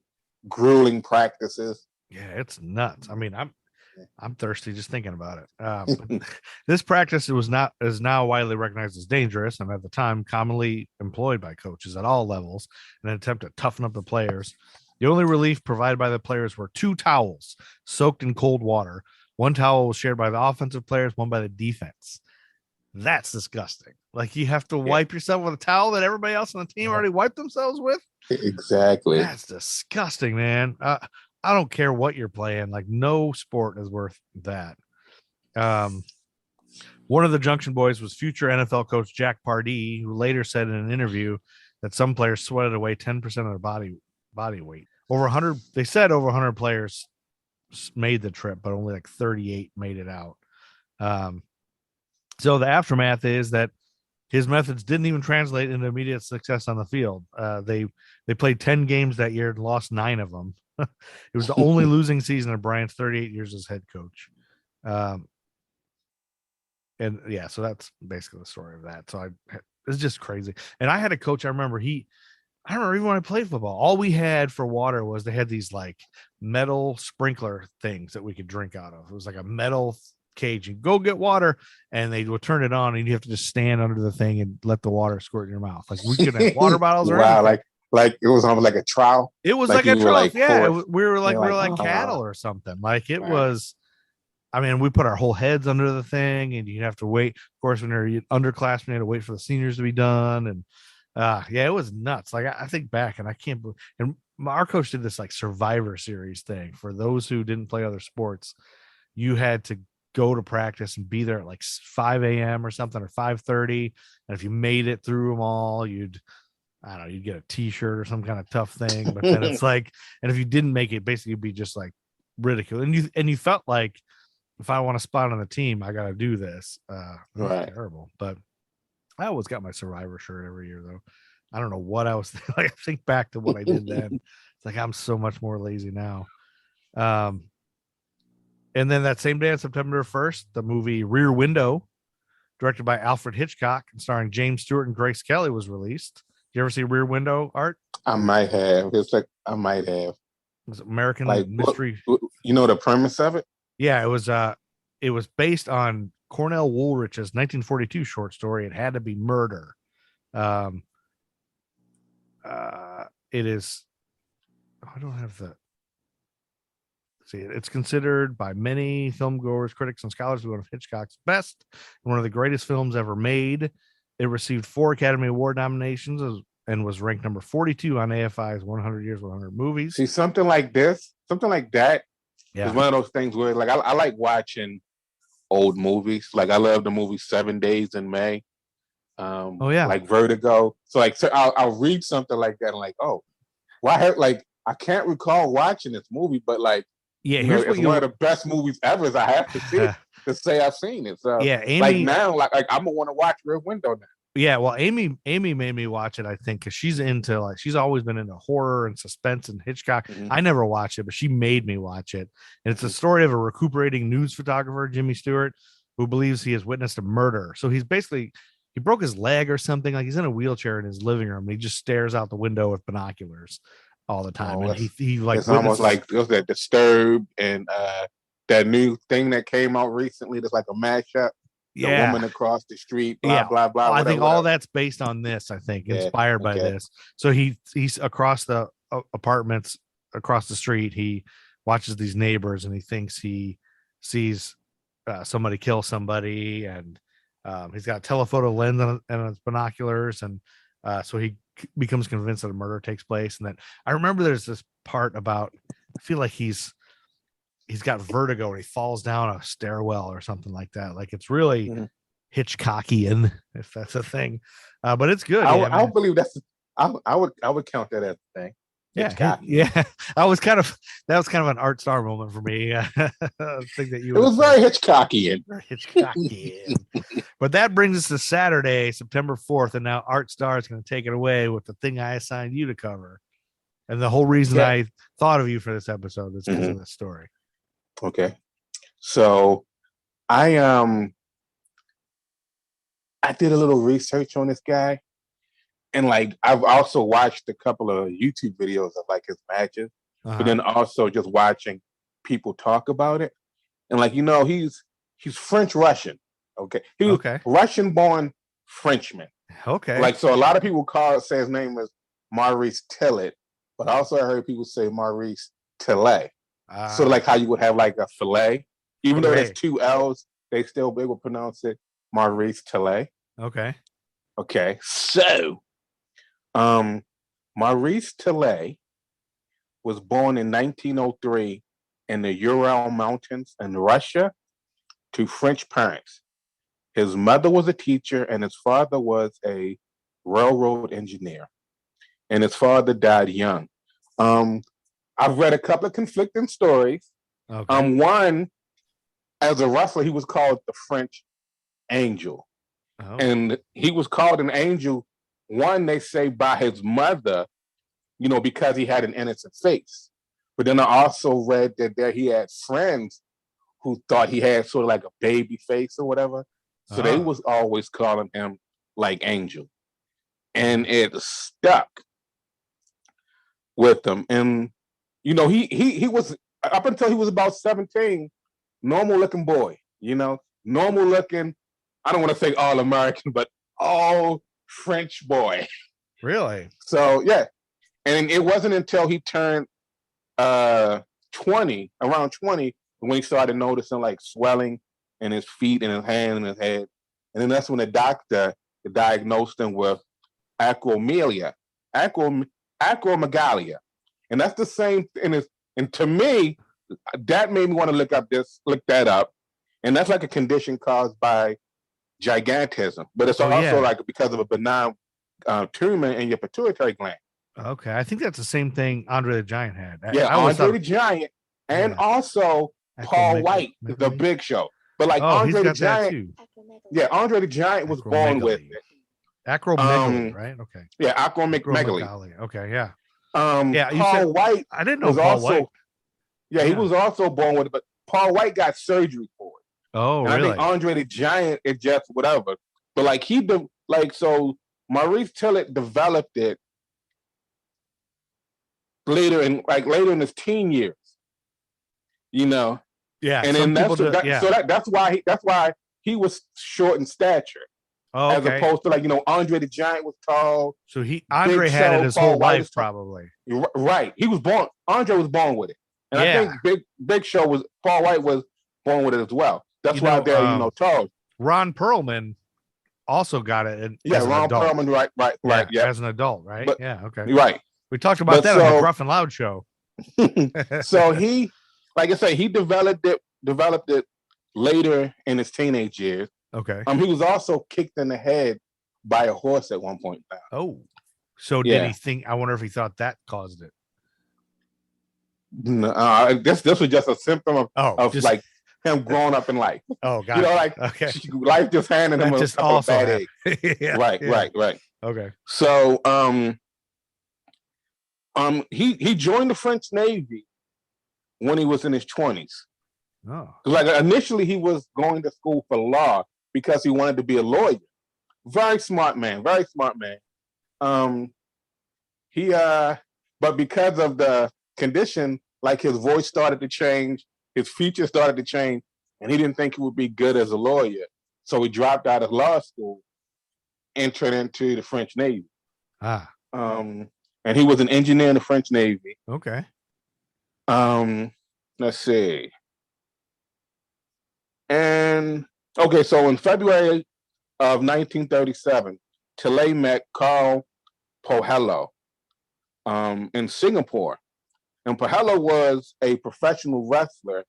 grueling practices. Yeah, it's nuts. I mean, I'm thirsty just thinking about it. This practice is now widely recognized as dangerous, and at the time commonly employed by coaches at all levels in an attempt to toughen up the players. The only relief provided by the players were 2 towels soaked in cold water. One towel was shared by the offensive players, one by the defense. That's disgusting. Like, you have to wipe yourself with a towel that everybody else on the team already wiped themselves with. Exactly. That's disgusting, man. I don't care what you're playing. Like, no sport is worth that. One of the Junction Boys was future NFL coach Jack Pardee, who later said in an interview that some players sweated away 10% of their body weight. Over 100 players made the trip, but only like 38 made it out. So the aftermath is that his methods didn't even translate into immediate success on the field. They played 10 games that year and lost 9 of them. It was the only losing season of Bryant's 38 years as head coach. So that's basically the story of that. So it's just crazy. And I had a coach, I remember even when I played football, all we had for water was they had these like metal sprinkler things that we could drink out of. It was like a metal cage. You go get water, and they would turn it on, and you have to just stand under the thing and let the water squirt in your mouth. Like, we could have water bottles or anything. Like it was almost like a trial. It was like a trial. Yeah, we were like cattle wow. or something. Like, it was. I mean, we put our whole heads under the thing, and you'd have to wait. Of course, when you're underclassmen, you had to wait for the seniors to be done, and it was nuts. Like, I think back, and I can't believe. And our coach did this like Survivor Series thing for those who didn't play other sports. You had to go to practice and be there at like 5 a.m. or something, or 5:30. And if you made it through them all, you'd get a t-shirt or some kind of tough thing. But then it's like, and if you didn't make it, basically you'd be just like ridiculed. And you felt like, if I want a spot on the team, I got to do this. Right. Terrible. But I always got my Survivor shirt every year, though. I don't know what I was thinking. Like, I think back to what I did then. It's like, I'm so much more lazy now. And then that same day on September 1st, the movie Rear Window, directed by Alfred Hitchcock and starring James Stewart and Grace Kelly, was released. Did you ever see Rear Window, Art? I might have. It's like, I might have. It was American mystery. You know the premise of it? Yeah, it was based on Cornell Woolrich's 1942 short story, It Had to Be Murder. It is. I don't have the. See, it's considered by many filmgoers, critics, and scholars to be one of Hitchcock's best and one of the greatest films ever made. It received 4 Academy Award nominations and was ranked number 42 on AFI's 100 Years, 100 Movies. See, something like that is one of those things where, like, I like watching old movies. Like, I love the movie 7 Days in May. Like Vertigo. So I'll read something like that and like, oh, well, I can't recall watching this movie, but like, it's one of the best movies ever. I have to see it to say I've seen it. So Amy, like now, like I'm gonna want to watch Rear Window now. Yeah, well, Amy made me watch it, I think, because she's always been into horror and suspense and Hitchcock. Mm-hmm. I never watched it, but she made me watch it. And it's a story of a recuperating news photographer, Jimmy Stewart, who believes he has witnessed a murder. So he broke his leg or something. Like, he's in a wheelchair in his living room. And he just stares out the window with binoculars all the time. And he like, it's almost like that Disturbed and that new thing that came out recently that's like a mashup. The woman across the street, blah, blah, blah. I think all that's based on this, inspired by this. So he's across the apartments, across the street. He watches these neighbors and he thinks he sees somebody kill somebody. And he's got a telephoto lens and his binoculars. And So he becomes convinced that a murder takes place. And then I remember there's this part about, I feel like he's got vertigo and he falls down a stairwell or something like that. Like it's really Hitchcockian, if that's a thing. But it's good. I would believe that's. I would count that as a thing. Yeah, yeah. That was kind of an Artstar moment for me. Thing that you. It was very Hitchcockian. Hitchcockian. But that brings us to Saturday, September 4th, and now Artstar is going to take it away with the thing I assigned you to cover, and the whole reason I thought of you for this episode is because of this story. Okay, so I did a little research on this guy. And like I've also watched a couple of YouTube videos of like his matches, but then also just watching people talk about it. And like he's French Russian. Okay. He was Russian born Frenchman. Okay. Like so a lot of people say his name is Maurice Tillet, but also I heard people say Maurice Talei. So like how you would have like a fillet. Even though there's two L's, they would pronounce it Maurice Talei. Okay. Okay. So Maurice Tillet was born in 1903 in the Ural Mountains in Russia to French parents. His mother was a teacher and his father was a railroad engineer. And his father died young. I've read a couple of conflicting stories. Okay. One, as a wrestler, he was called the French Angel. Oh. And he was called an angel. One, they say by his mother, because he had an innocent face. But then I also read that he had friends who thought he had sort of like a baby face or whatever. So they was always calling him like Angel. And it stuck with him. And, he was, up until he was about 17, normal looking boy, normal looking, I don't want to say all American, but all French boy. Really? So yeah. And it wasn't until he turned 20, around 20, when he started noticing like swelling in his feet and his hand and his head. And then that's when the doctor diagnosed him with acromegalia. And that's the same and to me, that made me want to look that up. And that's like a condition caused by gigantism, but it's also like because of a benign tumor in your pituitary gland. Okay, I think that's the same thing Andre the Giant had. Andre the Giant, and also Paul White, the Big Show. But like Andre the Giant, Andre the Giant was born with it. Acromegaly, right? Okay. Yeah, acromegaly. Okay, yeah. Paul White. I didn't know Paul White. Yeah, he was also born with it, but Paul White got surgery for it. Oh, and really? I think Andre the Giant is just whatever. But like so Maurice Tillet developed it later in his teen years. Yeah. And then that's why he was short in stature. Oh, okay. As opposed to like, Andre the Giant was tall. So Andre had it his whole life, probably. Right. Andre was born with it. And I think Big Show Paul White was born with it as well. That's why they're, tall. Ron Perlman also got it. Ron Perlman, right. Yeah. As an adult, right? But, okay. Right. We talked about that on the Gruff and Loud show. So he, like I say, he developed it later in his teenage years. Okay. He was also kicked in the head by a horse at one point in time. Oh. So did he think, I wonder if he thought that caused it. No, this was just a symptom of like him growing up in life. Oh, God. Life just handed him a couple of bad eggs. Right. Okay. So he joined the French Navy when he was in his 20s. Oh. Like initially he was going to school for law because he wanted to be a lawyer. Very smart man. But because of the condition, like his voice started to change, his features started to change, and he didn't think he would be good as a lawyer. So he dropped out of law school, entered into the French Navy. And he was an engineer in the French Navy. Okay. Let's see. And okay, so in February of 1937, Talei met Carl Pohelo in Singapore. And Pohelo was a professional wrestler,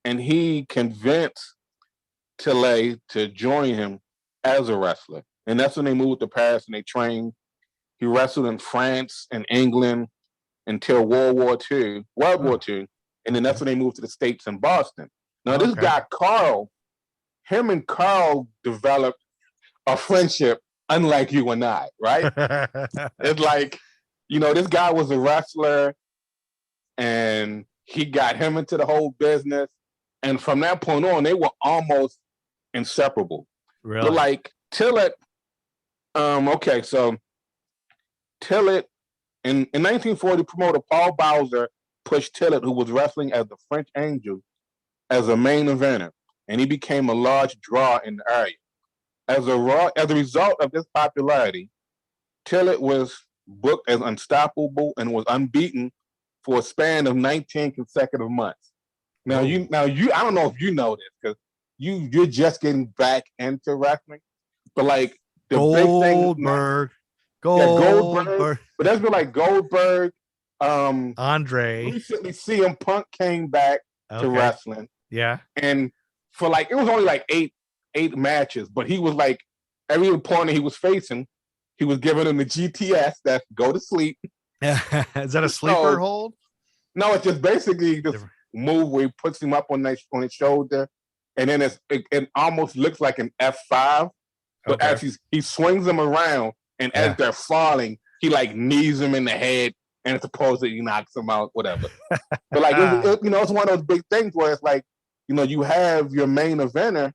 and he convinced Tillet to join him as a wrestler. And that's when they moved to Paris and they trained. He wrestled in France and England until World War II. And then that's when they moved to the States in Boston. Now, this guy, Carl, him and Carl developed a friendship unlike you and I, right? It's like, this guy was a wrestler and he got him into the whole business. And from that point on, they were almost inseparable. Really? But like Tillet, so Tillet, in 1940, promoter Paul Bowser pushed Tillet, who was wrestling as the French Angel, as a main eventer, and he became a large draw in the area. As a result of this popularity, Tillet was booked as unstoppable and was unbeaten for a span of 19 consecutive months. Now, I don't know if you know this because you're just getting back into wrestling, but like the Goldberg. Goldberg. But that's been like Goldberg. Andre. Recently, CM Punk came back to wrestling. Yeah. And for like, it was only like eight matches, but he was like, every opponent he was facing, he was giving him the GTS, that's go to sleep. Is that a sleeper hold? No, it's just basically this move where he puts him up on his shoulder, and then it almost looks like an F5, but as he swings them around, and as they're falling, he like knees them in the head, and supposedly he knocks them out, whatever. But like, it's one of those big things where it's like, you have your main eventer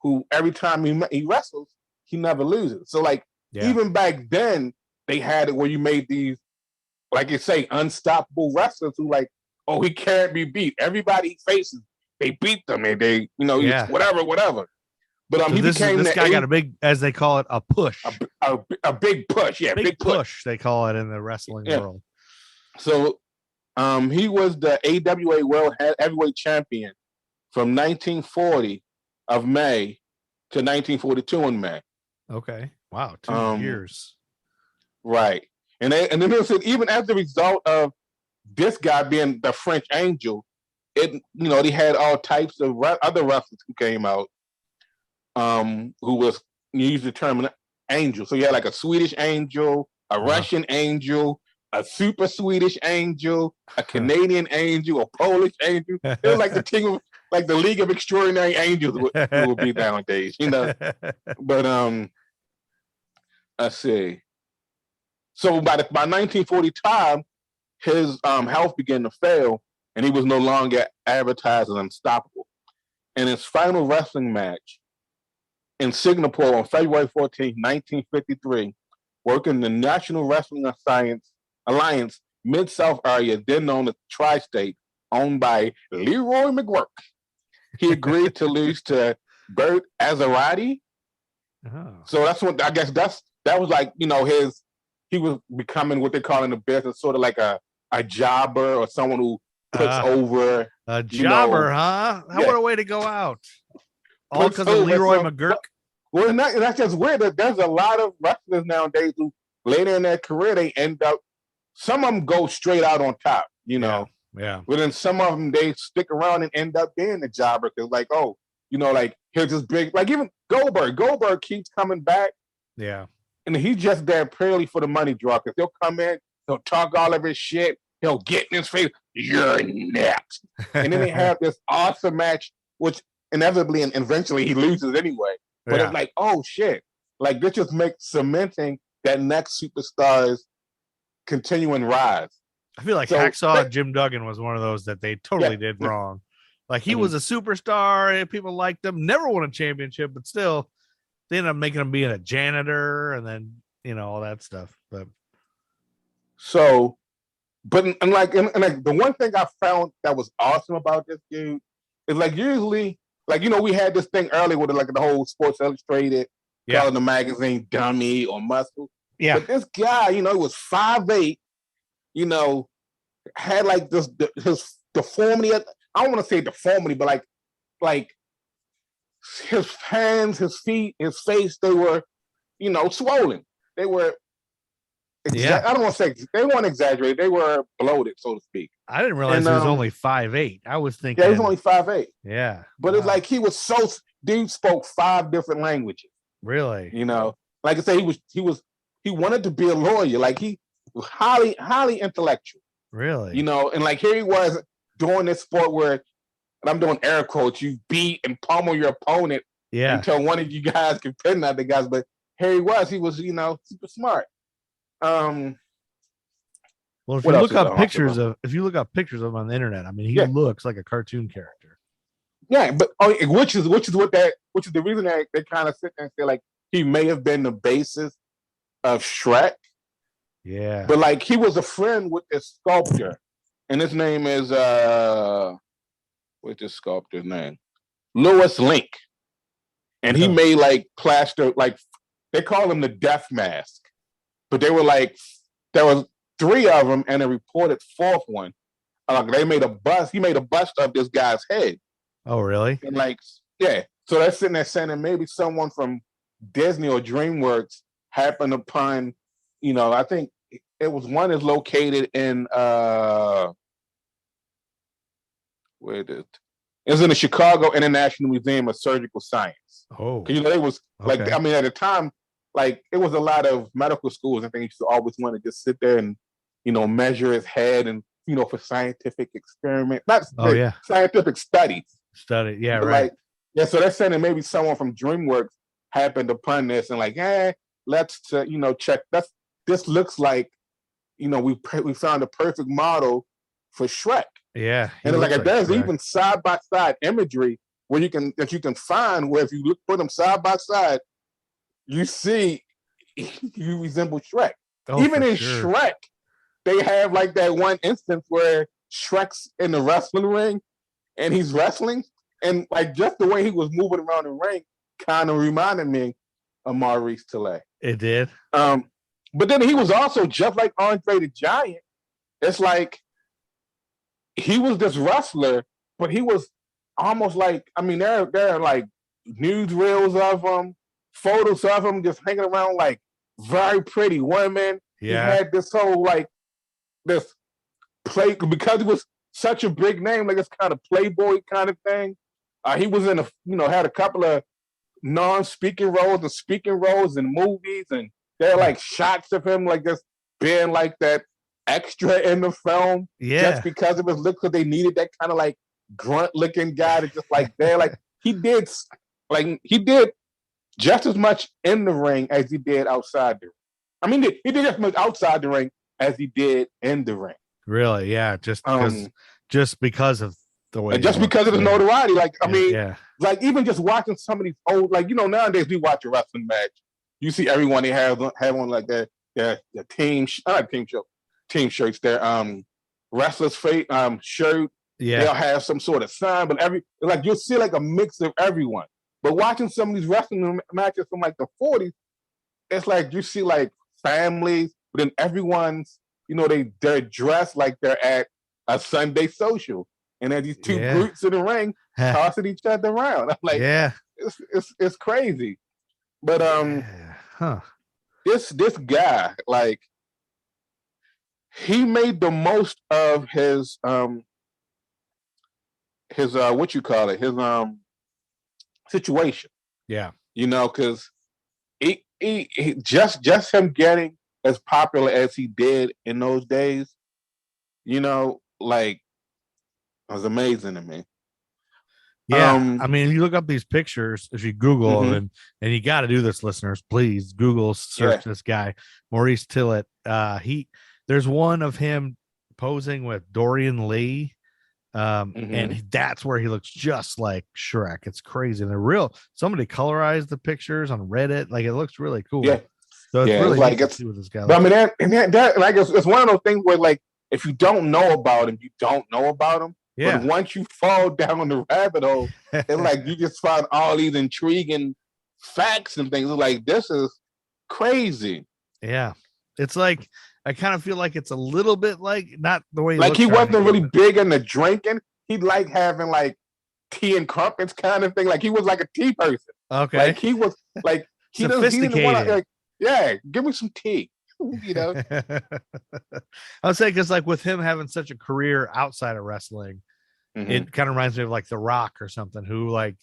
who every time he wrestles, he never loses. So like, even back then, they had it where you made these, like you say, unstoppable wrestlers who like, oh, he can't be beat. Everybody he faces, they beat them, and they, whatever. But so he became this guy got a big, as they call it, a push. A big push, big push. They call it in the wrestling world. So, he was the AWA World Heavyweight Champion from 1940 of May to 1942 in May. Okay. Wow. 2 years. Right. And then they said, even as a result of this guy being the French Angel, they had all types of other wrestlers who came out, who was used the term angel. So you had like a Swedish angel, a Russian angel, a super Swedish angel, a Canadian angel, a Polish angel. It was like the team of, like the League of Extraordinary Angels would be nowadays, But let's see. So by 1940 time, his health began to fail, and he was no longer advertised as unstoppable. In his final wrestling match in Singapore on February 14, 1953, working the National Wrestling Alliance Mid-South area, then known as Tri-State, owned by Leroy McGuirk, he agreed to lose to Bert Azarati. So that's what I guess that was like, he was becoming what they call in the business sort of like a jobber or someone who puts over a jobber, huh? What a way to go out. All because of Leroy McGuirk. Well, that's just weird. There's a lot of wrestlers nowadays who later in their career they end up. Some of them go straight out on top, Yeah. But then some of them they stick around and end up being the jobber because, like, like here's this big, like even Goldberg. Goldberg keeps coming back. Yeah. And he's just there purely for the money draw because he'll come in, he'll talk all of his shit, he'll get in his face, you're next. And then they have this awesome match, which inevitably and eventually he loses anyway. But it's like, oh shit. Like this just makes cementing that next superstar's continuing rise. I feel like Hacksaw Jim Duggan was one of those that they totally did wrong. Like he was a superstar and people liked him, never won a championship, but still they ended up making him being a janitor and then, all that stuff. But so, and the one thing I found that was awesome about this dude is like usually, like, we had this thing earlier with like the whole Sports Illustrated calling the magazine dummy or muscle. Yeah. But this guy, he was 5'8", had like his deformity. I don't want to say deformity, but like his hands, his feet, his face, they were, swollen. They were Yeah. I don't want to say they weren't exaggerated. They were bloated, so to speak. I didn't realize he was only 5'8". I was thinking. Yeah, he was only 5'8". Yeah. But it's like he was so. Dude spoke 5 different languages. Really? You know, like I say, he wanted to be a lawyer. Like he was highly intellectual. Really? You know, and like here he was doing this sport where, and I'm doing air quotes, you beat and pummel your opponent until one of you guys can pin out the guys. But here he was, super smart. Well, if you look up pictures of him on the internet, I mean, he looks like a cartoon character. Yeah, but which is the reason that they kind of sit there and say like he may have been the basis of Shrek. Yeah. But like he was a friend with this sculptor, and his name is what's this sculptor's name? Louis Link. And he made like plaster, like they call him the Death Mask. But they were like, there was 3 of them and a reported 4th one. They made a bust. He made a bust of this guy's head. Oh, really? And like, yeah. So they're sitting there saying that maybe someone from Disney or DreamWorks happened upon, I think it was one is located in where is it? It's in the Chicago International Museum of Surgical Science. Oh, it was like, I mean, at the time, like it was a lot of medical schools. I think used to always want to just sit there and, measure his head and, for scientific experiment, scientific studies. Yeah, but right. So they're saying that maybe someone from DreamWorks happened upon this and like, let's check. This looks like, we found a perfect model for Shrek. Yeah, and like there's even side by side imagery where you can find where if you put them side by side, you see you resemble Shrek. Even in Shrek, they have like that one instance where Shrek's in the wrestling ring and he's wrestling, and like just the way he was moving around the ring kind of reminded me of Maurice Tillet. It did. But then he was also just like Andre the Giant. It's like he was this wrestler, but he was almost like, I mean, there are like newsreels of him, photos of him just hanging around like very pretty women. Yeah. He had this whole like this play because he was such a big name, like it's kind of Playboy kind of thing. He was in had a couple of non-speaking roles and speaking roles in movies, and there are like shots of him like just being like that extra in the film, just because it was look, because they needed that kind of like grunt looking guy to just like there, like he did just as much in the ring as he did outside the ring. I mean, he did as much outside the ring as he did in the ring. Really? Yeah, just because of the way, just because of the notoriety. Like, I mean, like even just watching some of these old, like nowadays we watch a wrestling match, you see everyone they have on like their team shirts, their wrestler's fate shirt. Yeah, they'll have some sort of sign, but like you'll see like a mix of everyone. But watching some of these wrestling matches from like the 40s, it's like you see like families, but then everyone's, they're dressed like they're at a Sunday social, and there's these 2 brutes in the ring tossing each other around. I'm like, it's crazy. But this guy, like, he made the most of his what you call it, his situation. Yeah, because he just him getting as popular as he did in those days, like, it was amazing to me. Yeah, I mean, you look up these pictures, if you Google them, and you got to do this, listeners, please Google search this guy, Maurice Tillet. There's one of him posing with Dorian Lee, and that's where he looks just like Shrek. It's crazy. And they're real. Somebody colorized the pictures on Reddit. Like, it looks really cool. Yeah. So it's really like it's with this guy. But I mean, that like it's one of those things where like if you don't know about him, you don't know about him. Yeah. But once you fall down the rabbit hole, it's like you just find all these intriguing facts and things. It's like, this is crazy. Yeah. It's like, I kind of feel like it's a little bit like, not the way like he wasn't really big into drinking. He liked having like tea and crumpets kind of thing. Like he was like a tea person. Okay. Like he was like, he didn't want to, like, give me some tea. you know. I would say because like with him having such a career outside of wrestling, Mhm. it kind of reminds me of like The Rock or something, who like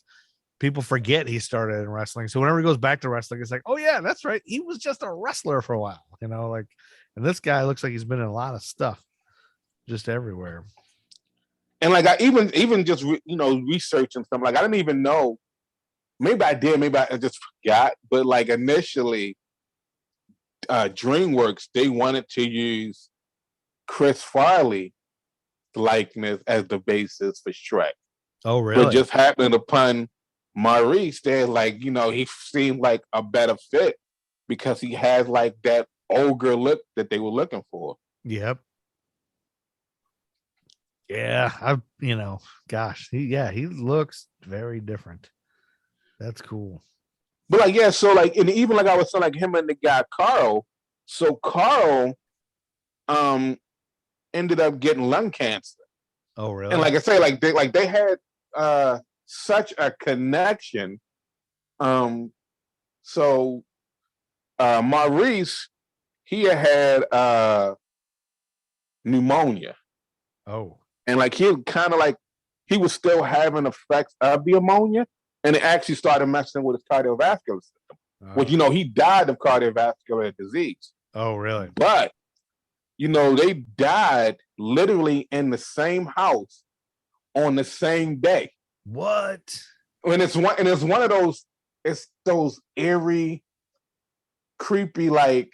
people forget he started in wrestling. So whenever he goes back to wrestling, it's like, oh yeah, that's right. He was just a wrestler for a while, you know, like, and this guy looks like he's been in a lot of stuff just everywhere. And like I even just researching something, like I didn't even know. Maybe I did, maybe I just forgot. But like initially, DreamWorks, they wanted to use Chris Farley likeness as the basis for Shrek. Oh really? But just happened upon Maurice, they're like, he seemed like a better fit because he has like that ogre look that they were looking for. Yep. Yeah, gosh, he looks very different. That's cool. But like, yeah, so like, and even like I was saying, like him and the guy Carl. So Carl, ended up getting lung cancer, Oh really? and like I say, like they had such a connection. So Maurice, he had pneumonia. Oh. And like he kind of like he was still having effects of the ammonia, and it actually started messing with his cardiovascular system. Which he died of cardiovascular disease. Oh really? But they died literally in the same house on the same day. What? And it's one of those eerie, creepy, like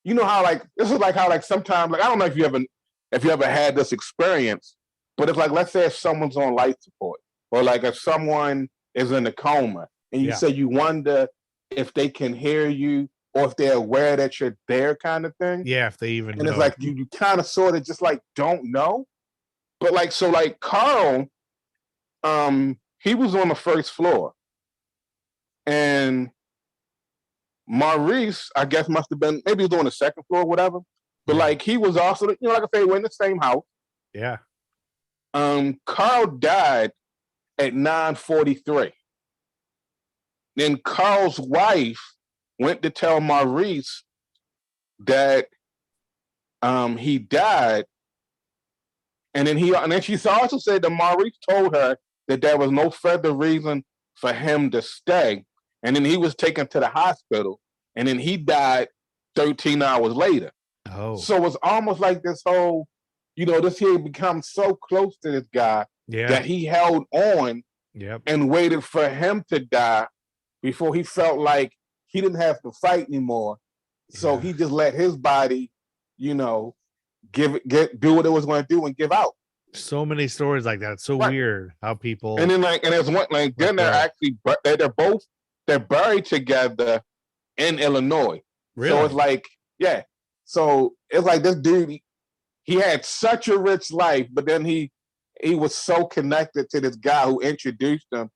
how like this is like how like sometimes like I don't know if you ever had this experience, but it's like, let's say if someone's on life support, or like if someone is in a coma, and you say you wonder if they can hear you or if they're aware that you're there, kind of thing. Yeah, if they even and know. It's like you kind of sort of just like don't know. But like, so like Carl, he was on the first floor, and Maurice, I guess, must have been maybe he was on the second floor or whatever. But like he was also, like I say, we're in the same house. Yeah. Carl died at 9:43. Then Carl's wife went to tell Maurice that he died, and then she also said that Maurice told her that there was no further reason for him to stay, and then he was taken to the hospital, and then he died 13 hours later. Oh. So it's almost like this whole, this here becomes so close to this guy that he held on and waited for him to die before he felt like he didn't have to fight anymore. So he just let his body, do what it was going to do and give out. So many stories like that. It's so weird how people. And then there's one then they're actually they're buried together in Illinois. Really? So it's like, so it's like this dude, he had such a rich life, but then he was so connected to this guy who introduced him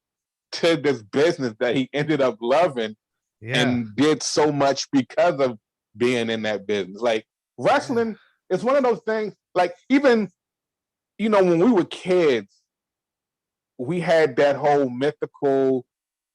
to this business that he ended up loving and did so much because of being in that business. Like wrestling is one of those things, like even, when we were kids, we had that whole mythical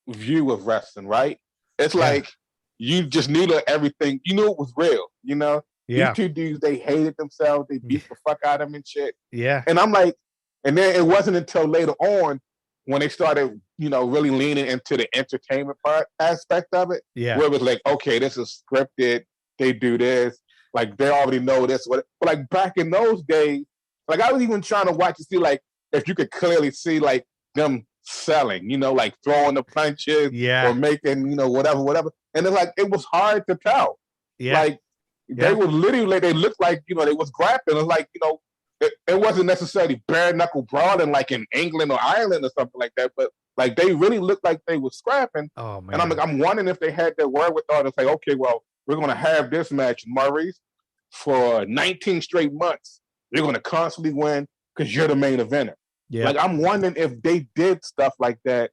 view of wrestling, right? It's like you just knew that everything, it was real, Yeah. These two dudes, they hated themselves, they beat the fuck out of them and shit. Yeah. And I'm like, and then it wasn't until later on when they started, really leaning into the entertainment part aspect of it, where it was like, okay, this is scripted, they do this, like they already know this. But like back in those days, like I was even trying to watch to see like if you could clearly see like them selling, like throwing the punches or making, whatever. And it's like it was hard to tell. Yeah. Like they were literally, they looked like, they was grappling. It's like, it wasn't necessarily bare knuckle brawling like in England or Ireland or something like that, but like they really looked like they were scrapping. Oh man. And I'm like, I'm wondering if they had that wherewithal to say, okay, well, we're gonna have this match, Maurice, for 19 straight months. You're gonna constantly win because you're the main eventer. Yeah. Like I'm wondering if they did stuff like that,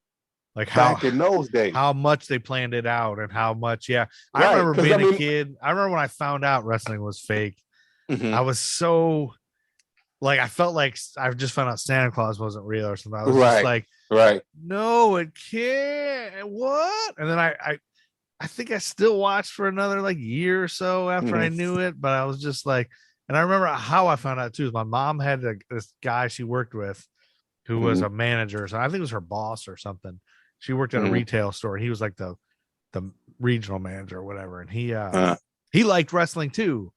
like back in those days, how much they planned it out and how much. I remember being a kid. I remember when I found out wrestling was fake. Mm-hmm. I was so like, I felt like I just found out Santa Claus wasn't real or something. I was just like, no, it can't. What? And then I I think I still watched for another like year or so after I knew it, but I was just like, and I remember how I found out too. Is my mom had this guy she worked with who was a manager. So I think it was her boss or something. She worked at a retail store. And he was like the regional manager or whatever. And he liked wrestling too.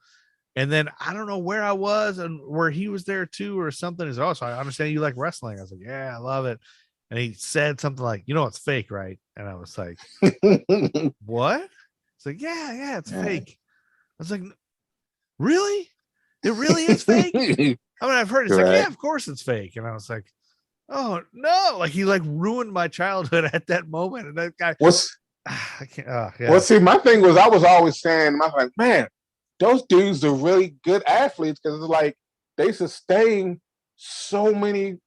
And then I don't know where I was and where he was there too or something. He's also, I understand you like wrestling. I was like, yeah, I love it. And he said something like, it's fake, right? And I was like, what? It's like, yeah, it's fake. I was like, really? It really is fake? I mean, I've heard it's like, yeah, of course it's fake. And I was like, oh no, like he like ruined my childhood at that moment. And that guy I can't Well, see, my thing was I was always saying, I was like, man, those dudes are really good athletes because it's like they sustain so many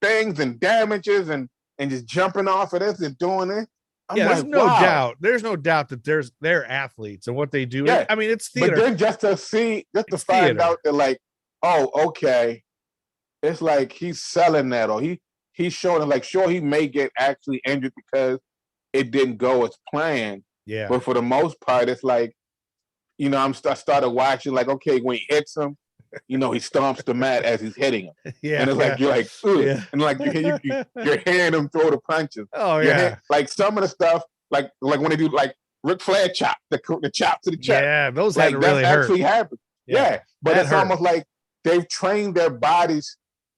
things and damages and just jumping off of this and doing it. There's no doubt. There's no doubt that they're athletes and what they do. Yeah. I mean, it's theater. But then just to find out that like, oh, okay, it's like he's selling that, or he's showing it. Like, sure, he may get actually injured because it didn't go as planned. Yeah. But for the most part, it's like, I started watching like, okay, when he hits him, he stomps the mat as he's hitting him. Yeah. And it's like, you're like, ugh. And like you're hearing him throw the punches. Oh, yeah. Like some of the stuff, like when they do like Ric Flair chop, the chop to the chest. Yeah, those like, had to really hurt. Actually happened. Yeah. But it's almost like they've trained their bodies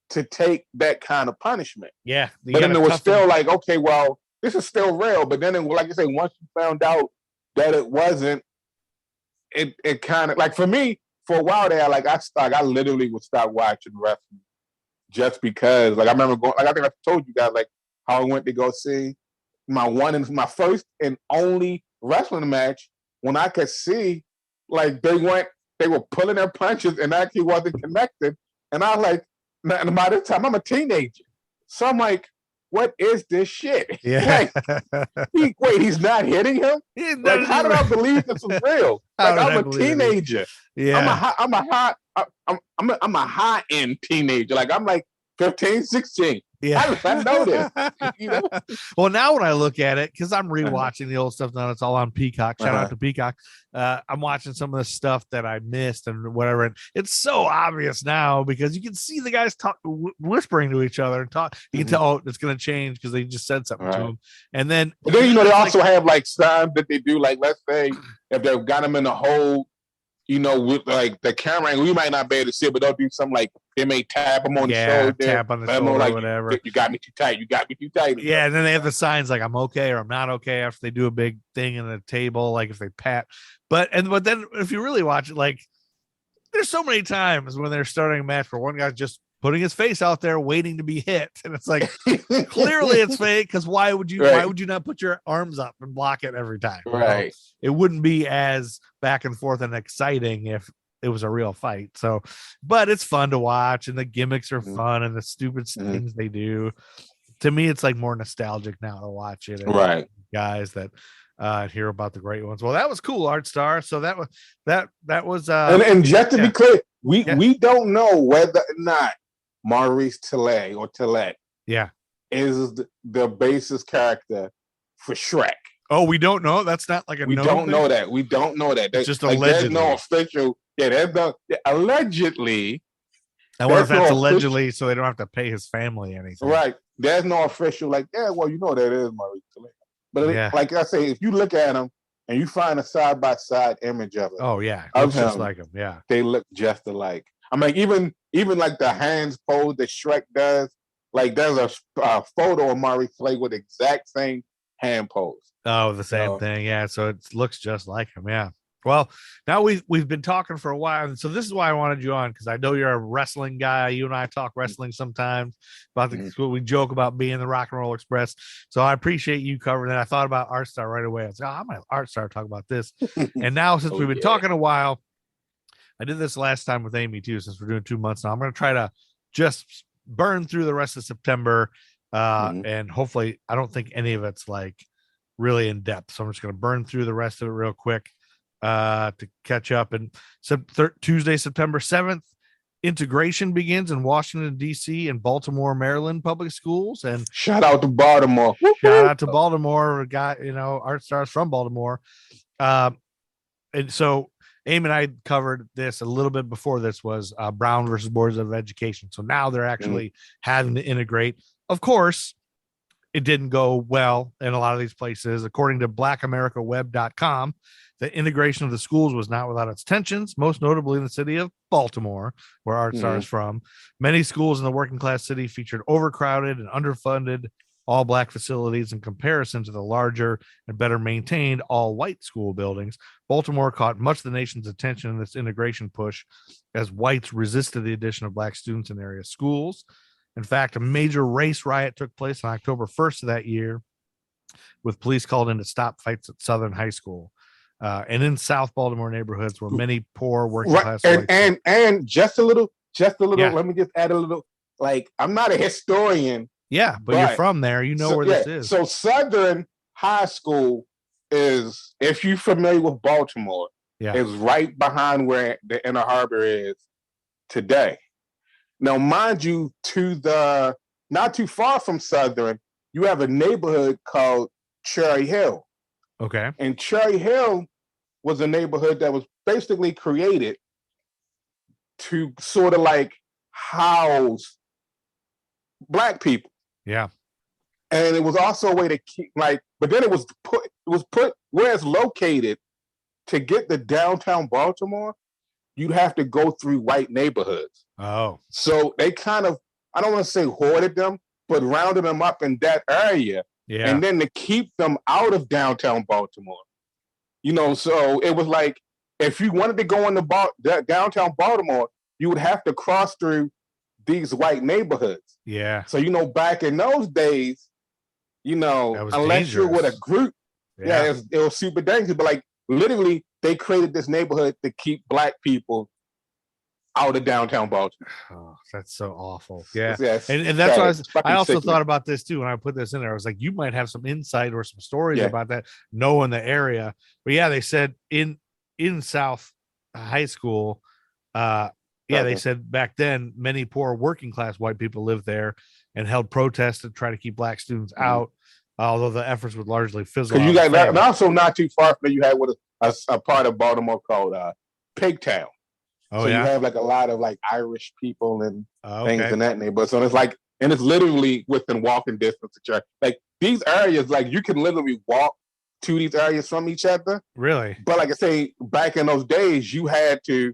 to take that kind of punishment. Yeah. But then it was still like, okay, well, this is still real. But then, like I say, once you found out that it wasn't, it kind of, like for me, for a while there, like I literally would stop watching wrestling just because, like I remember going, like I think I told you guys, like how I went to go see my first and only wrestling match when I could see, like they were pulling their punches and actually wasn't connected. And I was like, and by this time I'm a teenager. So I'm like, what is this shit? Yeah. Like, he's not hitting him? Like, how did I believe this was real? Like, I'm a teenager. Yeah. I'm a high-end teenager. Like, I'm like 15, 16. Yeah. How did I know this? Well, now when I look at it, because I'm rewatching the old stuff now, it's all on Peacock. Shout out to Peacock. I'm watching some of the stuff that I missed and whatever. And it's so obvious now because you can see the guys whispering to each other and talk. You can tell, it's going to change because they just said something to them. And then, they also have like signs that they do. Like, let's say if they've got them in a hole, with like the camera angle, we might not be able to see it, but they'll do something like they may tap them on the shoulder. Tap on the shoulder, like, or whatever. You got me too tight. You got me too tight. Yeah, and then they have the signs like I'm okay or I'm not okay after they do a big thing in the table, like if they pat. But then if you really watch it, like there's so many times when they're starting a match where one guy's just putting his face out there waiting to be hit, and it's like clearly it's fake, because why would you not put your arms up and block it every time? Right. It wouldn't be as back and forth and exciting if it was a real fight. So, but it's fun to watch, and the gimmicks are fun, and the stupid things they do. To me, it's like more nostalgic now to watch it. And right. Guys that hear about the great ones. Well, that was cool, Artstar. So that was and just to be clear, we don't know whether or not Maurice Talei or Tillet is the basis character for Shrek. Oh, we don't know. That's not like we don't know that. We don't know that. That's just allegedly. There's no official. Yeah, there's no allegedly. I wonder if that's allegedly, so they don't have to pay his family anything. Right. There's no official that is Maurice Tillet. But like I say, if you look at him and you find a side by side image of it, looks just like him. Yeah, they look just alike. I mean, even like the hands pose that Shrek does. Like there's a photo of Maurice Tillet with the exact same hand pose. Oh, the same thing. Yeah, so it looks just like him. Yeah. Well, now we've been talking for a while, and so this is why I wanted you on, because I know you're a wrestling guy. You and I talk wrestling sometimes about what we joke about being the Rock and Roll Express. So I appreciate you covering that. I thought about Artstar right away. I was like, I'm gonna Artstar talk about this. And now since we've been talking a while, I did this last time with Amy too. Since we're doing 2 months now, I'm gonna try to just burn through the rest of September, and hopefully, I don't think any of it's like really in depth. So I'm just gonna burn through the rest of it real quick. To catch up. And Tuesday, September 7th integration begins in Washington, D.C. and Baltimore, Maryland public schools. And shout out to Baltimore. shout out to Baltimore. Got, Artstar's from Baltimore. And so Amy and I covered this a little bit before. This was Brown versus Boards of Education. So now they're actually having to integrate. Of course, it didn't go well in a lot of these places. According to blackamericaweb.com, the integration of the schools was not without its tensions, most notably in the city of Baltimore, where Artstar is from. Many schools in the working class city featured overcrowded and underfunded all-black facilities in comparison to the larger and better maintained all-white school buildings. Baltimore caught much of the nation's attention in this integration push as whites resisted the addition of black students in area schools. In fact, a major race riot took place on October 1st of that year, with police called in to stop fights at Southern High School. And in South Baltimore neighborhoods were many poor working class and just a little, let me just add a little, like, I'm not a historian. Yeah, but you're from there. You know where this is. So Southern High School is, if you're familiar with Baltimore, is right behind where the Inner Harbor is today. Now, mind you, not too far from Southern, you have a neighborhood called Cherry Hill. Okay. And Cherry Hill was a neighborhood that was basically created to sort of like house black people. Yeah. And it was also a way to keep, like, but then it was put where it's located. To get to downtown Baltimore, you'd have to go through white neighborhoods. Oh. So they kind of, I don't want to say hoarded them, but rounded them up in that area. Yeah. And then to keep them out of downtown Baltimore. So it was like, if you wanted to go into downtown Baltimore, you would have to cross through these white neighborhoods. Yeah. So, back in those days, unless you're with a group, it was super dangerous. But like, literally, they created this neighborhood to keep black people out of downtown Baltimore. Oh, that's so awful. Yeah. And that's why I also thought about this too when I put this in there. I was like, you might have some insight or some stories about that, knowing the area. But yeah, they said in South High School, they said back then many poor working class white people lived there and held protests to try to keep black students out. Although the efforts would largely fizzle out. You got that, and also not too far from there, you had a part of Baltimore called Pigtown. So you have like a lot of like Irish people and things in that neighborhood. So it's like, and it's literally within walking distance of church. Like these areas, like you can literally walk to these areas from each other. Really? But like I say, back in those days, you had to,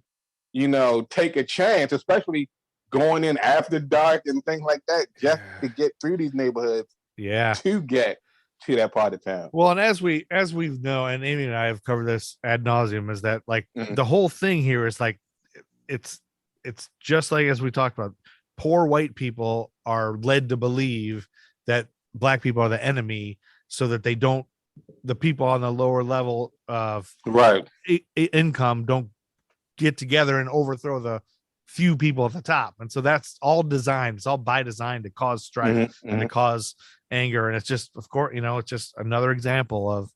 take a chance, especially going in after dark and things like that, just to get through these neighborhoods. Yeah. To get to that part of town. Well, and as we know, and Amy and I have covered this ad nauseum, is that like the whole thing here is like it's just like as we talked about, poor white people are led to believe that black people are the enemy, so that the people on the lower level of income don't get together and overthrow the few people at the top. And so that's all designed. It's all by design to cause strife and to cause anger. And it's just, of course, it's just another example of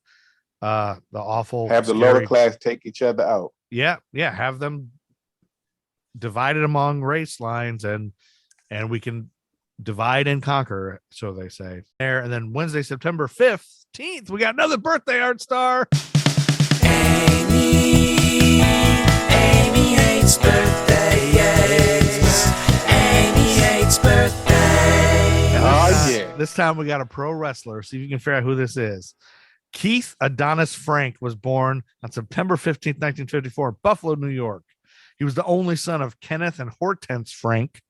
the awful. Have the lower class take each other out. Yeah. Have them divided among race lines, and we can divide and conquer, so they say. And then Wednesday, September 15th, we got another birthday, Artstar. Amy hates birthdays. Amy hates birthdays. Oh, yeah. This time we got a pro wrestler. See if you can figure out who this is. Keith Adonis Frank was born on September 15th, 1954, in Buffalo, New York. He was the only son of Kenneth and Hortense Frank.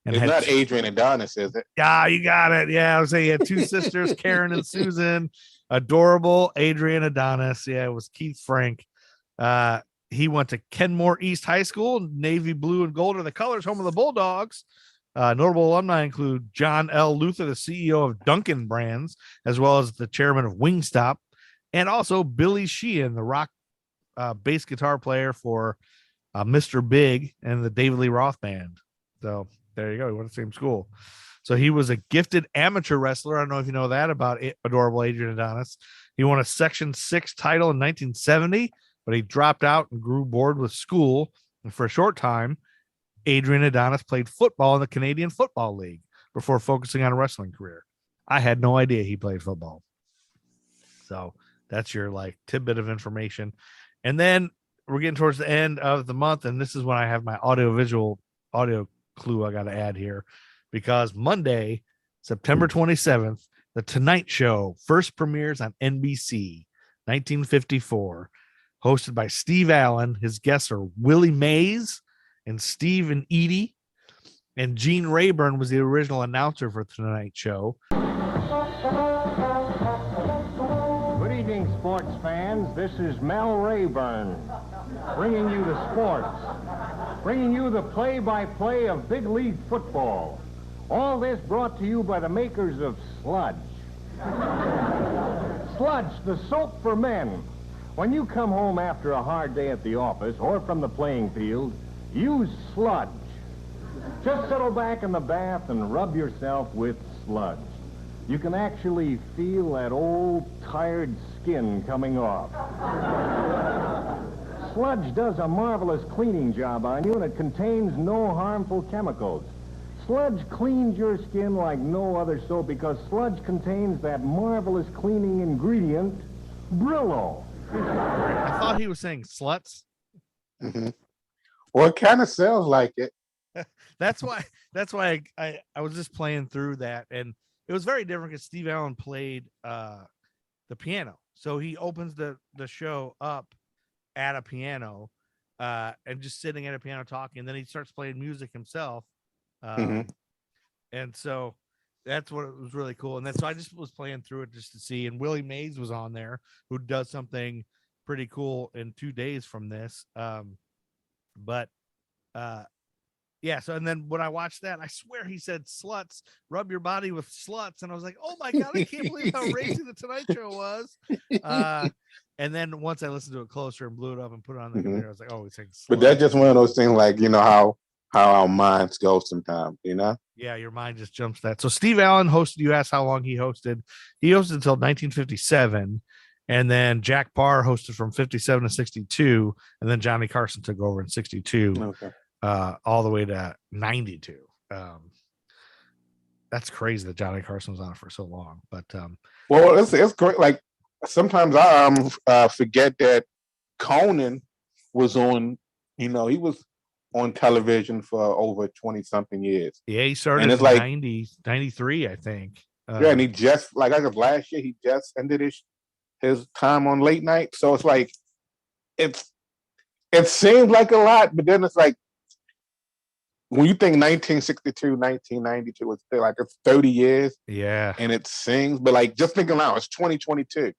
And it's not Adrian Adonis, is it? Yeah, you got it. Yeah, I was saying he had two sisters, Karen and Susan. Adorable Adrian Adonis. Yeah, it was Keith Frank. He went to Kenmore East High School. Navy blue and gold are the colors, home of the Bulldogs. Notable alumni include John L. Luther, the CEO of Dunkin' Brands, as well as the chairman of Wingstop, and also Billy Sheehan, the rock bass guitar player for Mr. Big and the David Lee Roth Band. So there you go. He went to the same school. So he was a gifted amateur wrestler. I don't know if you know that about adorable Adrian Adonis. He won a Section 6 title in 1970, but he dropped out and grew bored with school. And for a short time, Adrian Adonis played football in the Canadian Football League before focusing on a wrestling career. I had no idea he played football. So that's your like tidbit of information. And then we're getting towards the end of the month, and this is when I have my audio clue I got to add here, because Monday, September 27th, The Tonight Show first premieres on NBC, 1954, hosted by Steve Allen. His guests are Willie Mays and Steve and Edie, and Gene Rayburn was the original announcer for The Tonight Show. Good evening, sports fans. This is Mel Rayburn, bringing you the sports, bringing you the play-by-play of big league football. All this brought to you by the makers of Sludge. Sludge, the soap for men. When you come home after a hard day at the office or from the playing field, use Sludge. Just settle back in the bath and rub yourself with Sludge. You can actually feel that old, tired skin coming off. Sludge does a marvelous cleaning job on you, and it contains no harmful chemicals. Sludge cleans your skin like no other soap because Sludge contains that marvelous cleaning ingredient, Brillo. I thought he was saying sluts. Mm-hmm. Well, it kind of sounds like it. That's why I was just playing through that, and it was very different because Steve Allen played the piano. So he opens the show up at a piano and just sitting at a piano talking, and then he starts playing music himself. And so that's what it was really cool. And so I just was playing through it just to see. And Willie Mays was on there, who does something pretty cool in 2 days from this. Yeah. So, and then when I watched that, I swear he said sluts, rub your body with sluts. And I was like, oh my God, I can't believe how racy the Tonight Show was. And then once I listened to it closer and blew it up and put it on the computer, I was like, oh, he's saying sluts. But that's just one of those things, like, you know, how our minds go sometimes, you know? Yeah, your mind just jumps that. So Steve Allen hosted, you asked how long he hosted. He hosted until 1957. And then Jack Parr hosted from 57 to 62. And then Johnny Carson took over in 62. Okay. All the way to 92. That's crazy that Johnny Carson was on it for so long. But well, it's great. Like, sometimes I forget that Conan was on, you know, he was on television for over 20 something years. Yeah, he started in like 93, I think. Yeah, and he just, like, I guess last year he just ended his time on late night. So it's like, it seems like a lot, but then it's like, when you think 1962, 1992, it's like it's 30 years. Yeah. And it sings, but like, just thinking now, it's 2022.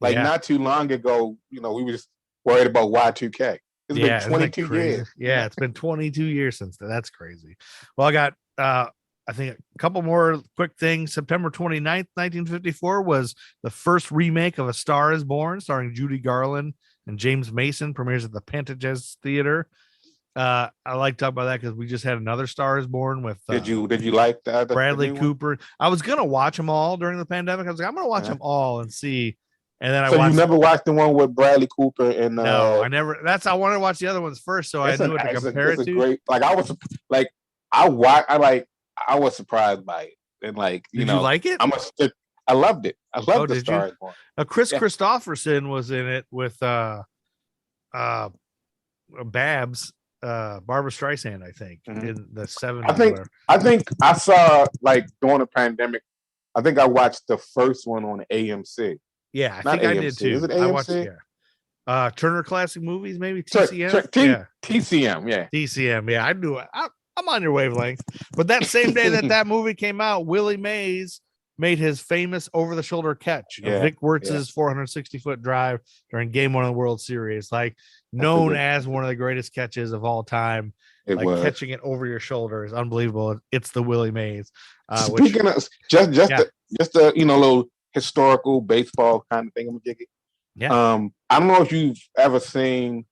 Like, not too long ago, you know, we were just worried about Y2K. It's been 22 years. Yeah, it's been 22 years since then. That's crazy. Well, I got, I think a couple more quick things. September 29th, 1954 was the first remake of A Star is Born, starring Judy Garland and James Mason, premieres at the Pantages Theater. I like to talk about that because we just had another Star is Born with did you like that? Bradley Cooper? I was gonna watch them all during the pandemic. I was like, I'm gonna watch them all and see. And then you never watched the one with Bradley Cooper and no, I never. I wanted to watch the other ones first, so I knew what to compare it to. Great, like, I was like, I was surprised by it, and like, Did you like it? I loved it. I loved the Star is Born. Chris Christopherson was in it with Babs, Barbara Streisand, I think, in the 70s. I think I saw, like, during the pandemic, I think I watched the first one on AMC. Yeah, I think I did too. Is it AMC? I watched, Turner Classic Movies, maybe TCM. TCM, yeah. TCM, yeah. I knew it. I'm on your wavelength. But that same day that movie came out, Willie Mays made his famous over-the-shoulder catch of Vic Wertz's 460-foot drive during Game 1 of the World Series, like known as one of the greatest catches of all time. Catching it over your shoulder is unbelievable. It's the Willie Mays. Speaking of just a little historical baseball kind of thing. Yeah. I don't know if you've ever seen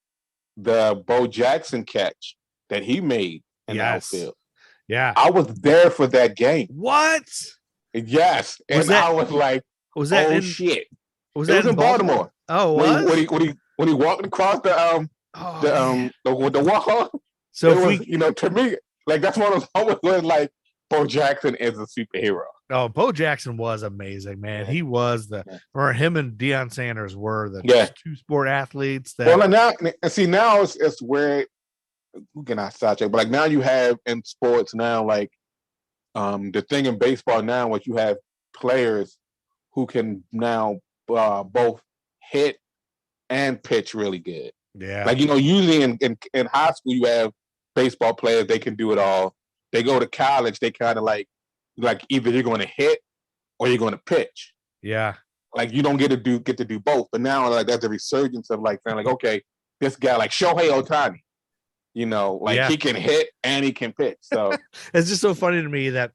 the Bo Jackson catch that he made in the outfield. Yeah. I was there for that game. What? Yes. And I was like, shit. Was that in Baltimore? Oh, what? When he walked across the wall. So it if was, we, you know, to me, like that's one of those moments where like Bo Jackson is a superhero. oh, Bo Jackson was amazing, man. Yeah. He was Yeah. or him and Deion Sanders were the Yeah. two sport athletes that. Well, and now, and see, now it's where we can not sidetrack, but like now you have in sports now, like the thing in baseball now, what you have players who can now both hit and pitch really good. Yeah. Like, you know, usually in high school, you have baseball players, they can do it all. They go to college, they kind of like either you're going to hit or you're going to pitch. Yeah. Like you don't get to do both. But now, like, there's a resurgence of like saying like, okay, this guy like Shohei Ohtani, you know, like he can hit and he can pitch. So it's just so funny to me that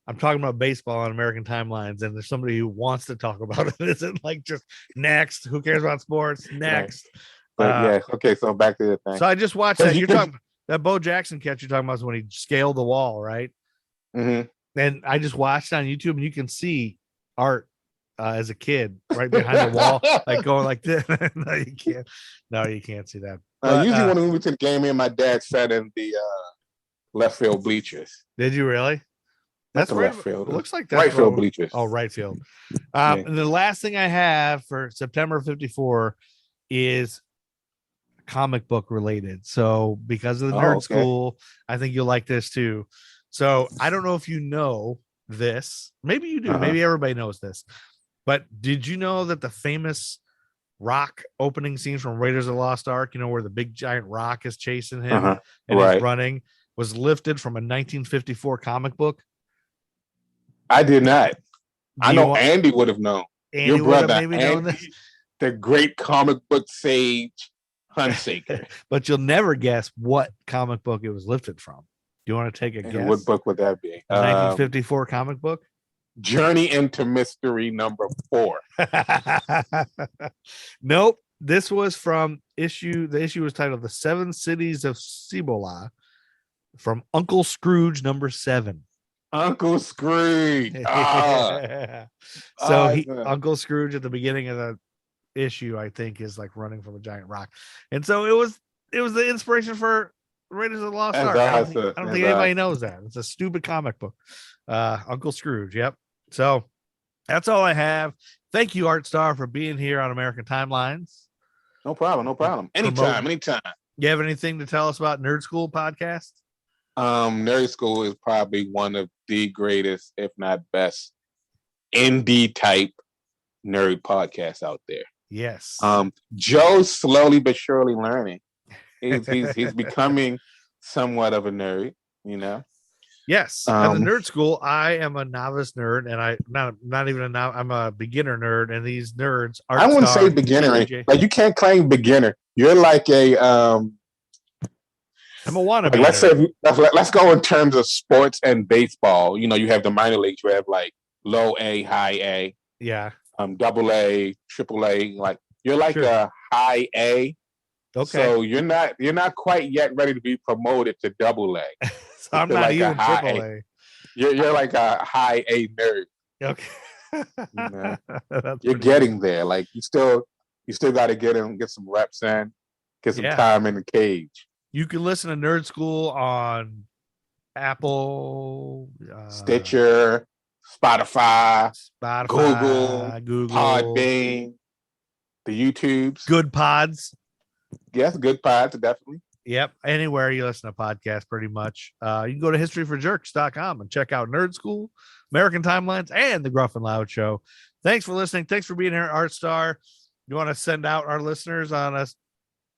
I'm talking about baseball on American Timelines, and there's somebody who wants to talk about it. Isn't like just next. Who cares about sports? Next. Right. But yeah, okay. So back to the thing. So I just watched that. You're talking that Bo Jackson catch you're talking about is when he scaled the wall, right? Mm-hmm. And I just watched on YouTube, and you can see Art as a kid right behind the wall, like going like this. No, you can't. No, you can't see that. But, usually when we went to the game, me and my dad sat in the left field bleachers. Did you really? That's That's the right. left field. It looks like that's right field bleachers. Oh, right field. Yeah. And the last thing I have for September 54 is comic book related. So because of the nerd school, I think you'll like this too. So I don't know if you know this. Maybe you do. Maybe everybody knows this. But did you know that the famous rock opening scene from Raiders of the Lost Ark, you know, where the big giant rock is chasing him and he's running, was lifted from a 1954 comic book? I did not. I know Andy would have known. Andy Your brother, maybe known this? The great comic book sage Hunsaker. But you'll never guess what comic book it was lifted from. Do you want to take a guess? What book would that be? 1954 comic book? Journey into Mystery number 4. Nope. This was from the issue was titled The Seven Cities of Cibola from Uncle Scrooge number 7. Uncle Scrooge. Uncle Scrooge at the beginning of the issue, I think, is like running from a giant rock. And so it was the inspiration for Raiders of the Lost Ark. I don't think anybody knows that. It's a stupid comic book. Uncle Scrooge. Yep. So that's all I have. Thank you, Artstar, for being here on American Timelines. No problem. Anytime. You have anything to tell us about Nerd School podcast? Nerd School is probably one of the greatest, if not best, indie type nerd podcasts out there. Yes. Joe's slowly but surely learning. He's becoming somewhat of a nerd, you know. Yes. At the Nerd School, I am a novice nerd, and I'm a beginner nerd, and these nerds are. I wouldn't say beginner. Like you can't claim beginner. You're like a I'm a wannabe. Like, let's go in terms of sports and baseball. You know, you have the minor leagues. You have like low A, high A. Yeah. Double A, triple A. Like you're like a high A. Okay. So you're not quite yet ready to be promoted to double A. So I'm not like even triple A. You're like a high A nerd. Okay. You're getting there. Like you still got to get some reps in, get some time in the cage. You can listen to Nerd School on Apple, Stitcher, Spotify, Google, Podbean, the YouTubes. Good Pods. Yes, Good Pods, definitely. Yep. Anywhere you listen to podcasts, pretty much. You can go to historyforjerks.com and check out Nerd School, American Timelines, and the Gruff and Loud Show. Thanks for listening. Thanks for being here, Artstar. You want to send out our listeners on a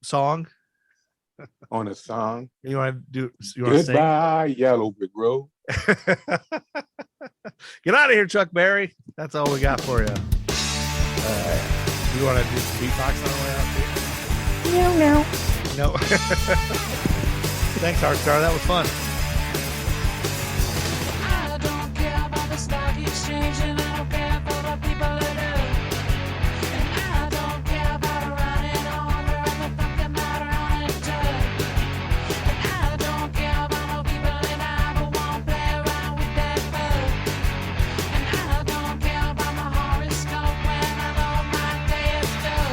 song? On a song? You want to sing? Goodbye, Yellow Brick Road. Get out of here, Chuck Berry. That's all we got for you. You want to do some beatbox on the way out here? No. Thanks, Artstar. That was fun. I don't care about the stock exchange, and I don't care for the people that do. And I don't care about running over and the fucking matter on it too. And I don't care about no people that I won't play around with that food. And I don't care about my horoscope when I know my day is due.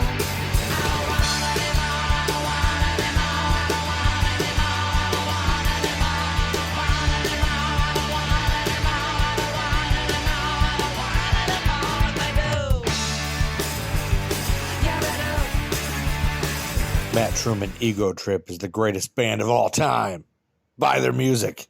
I don't want it anymore. I don't want it anymore. I don't want it anymore. I don't want Matt Truman Ego Trip is the greatest band of all time. Buy their music.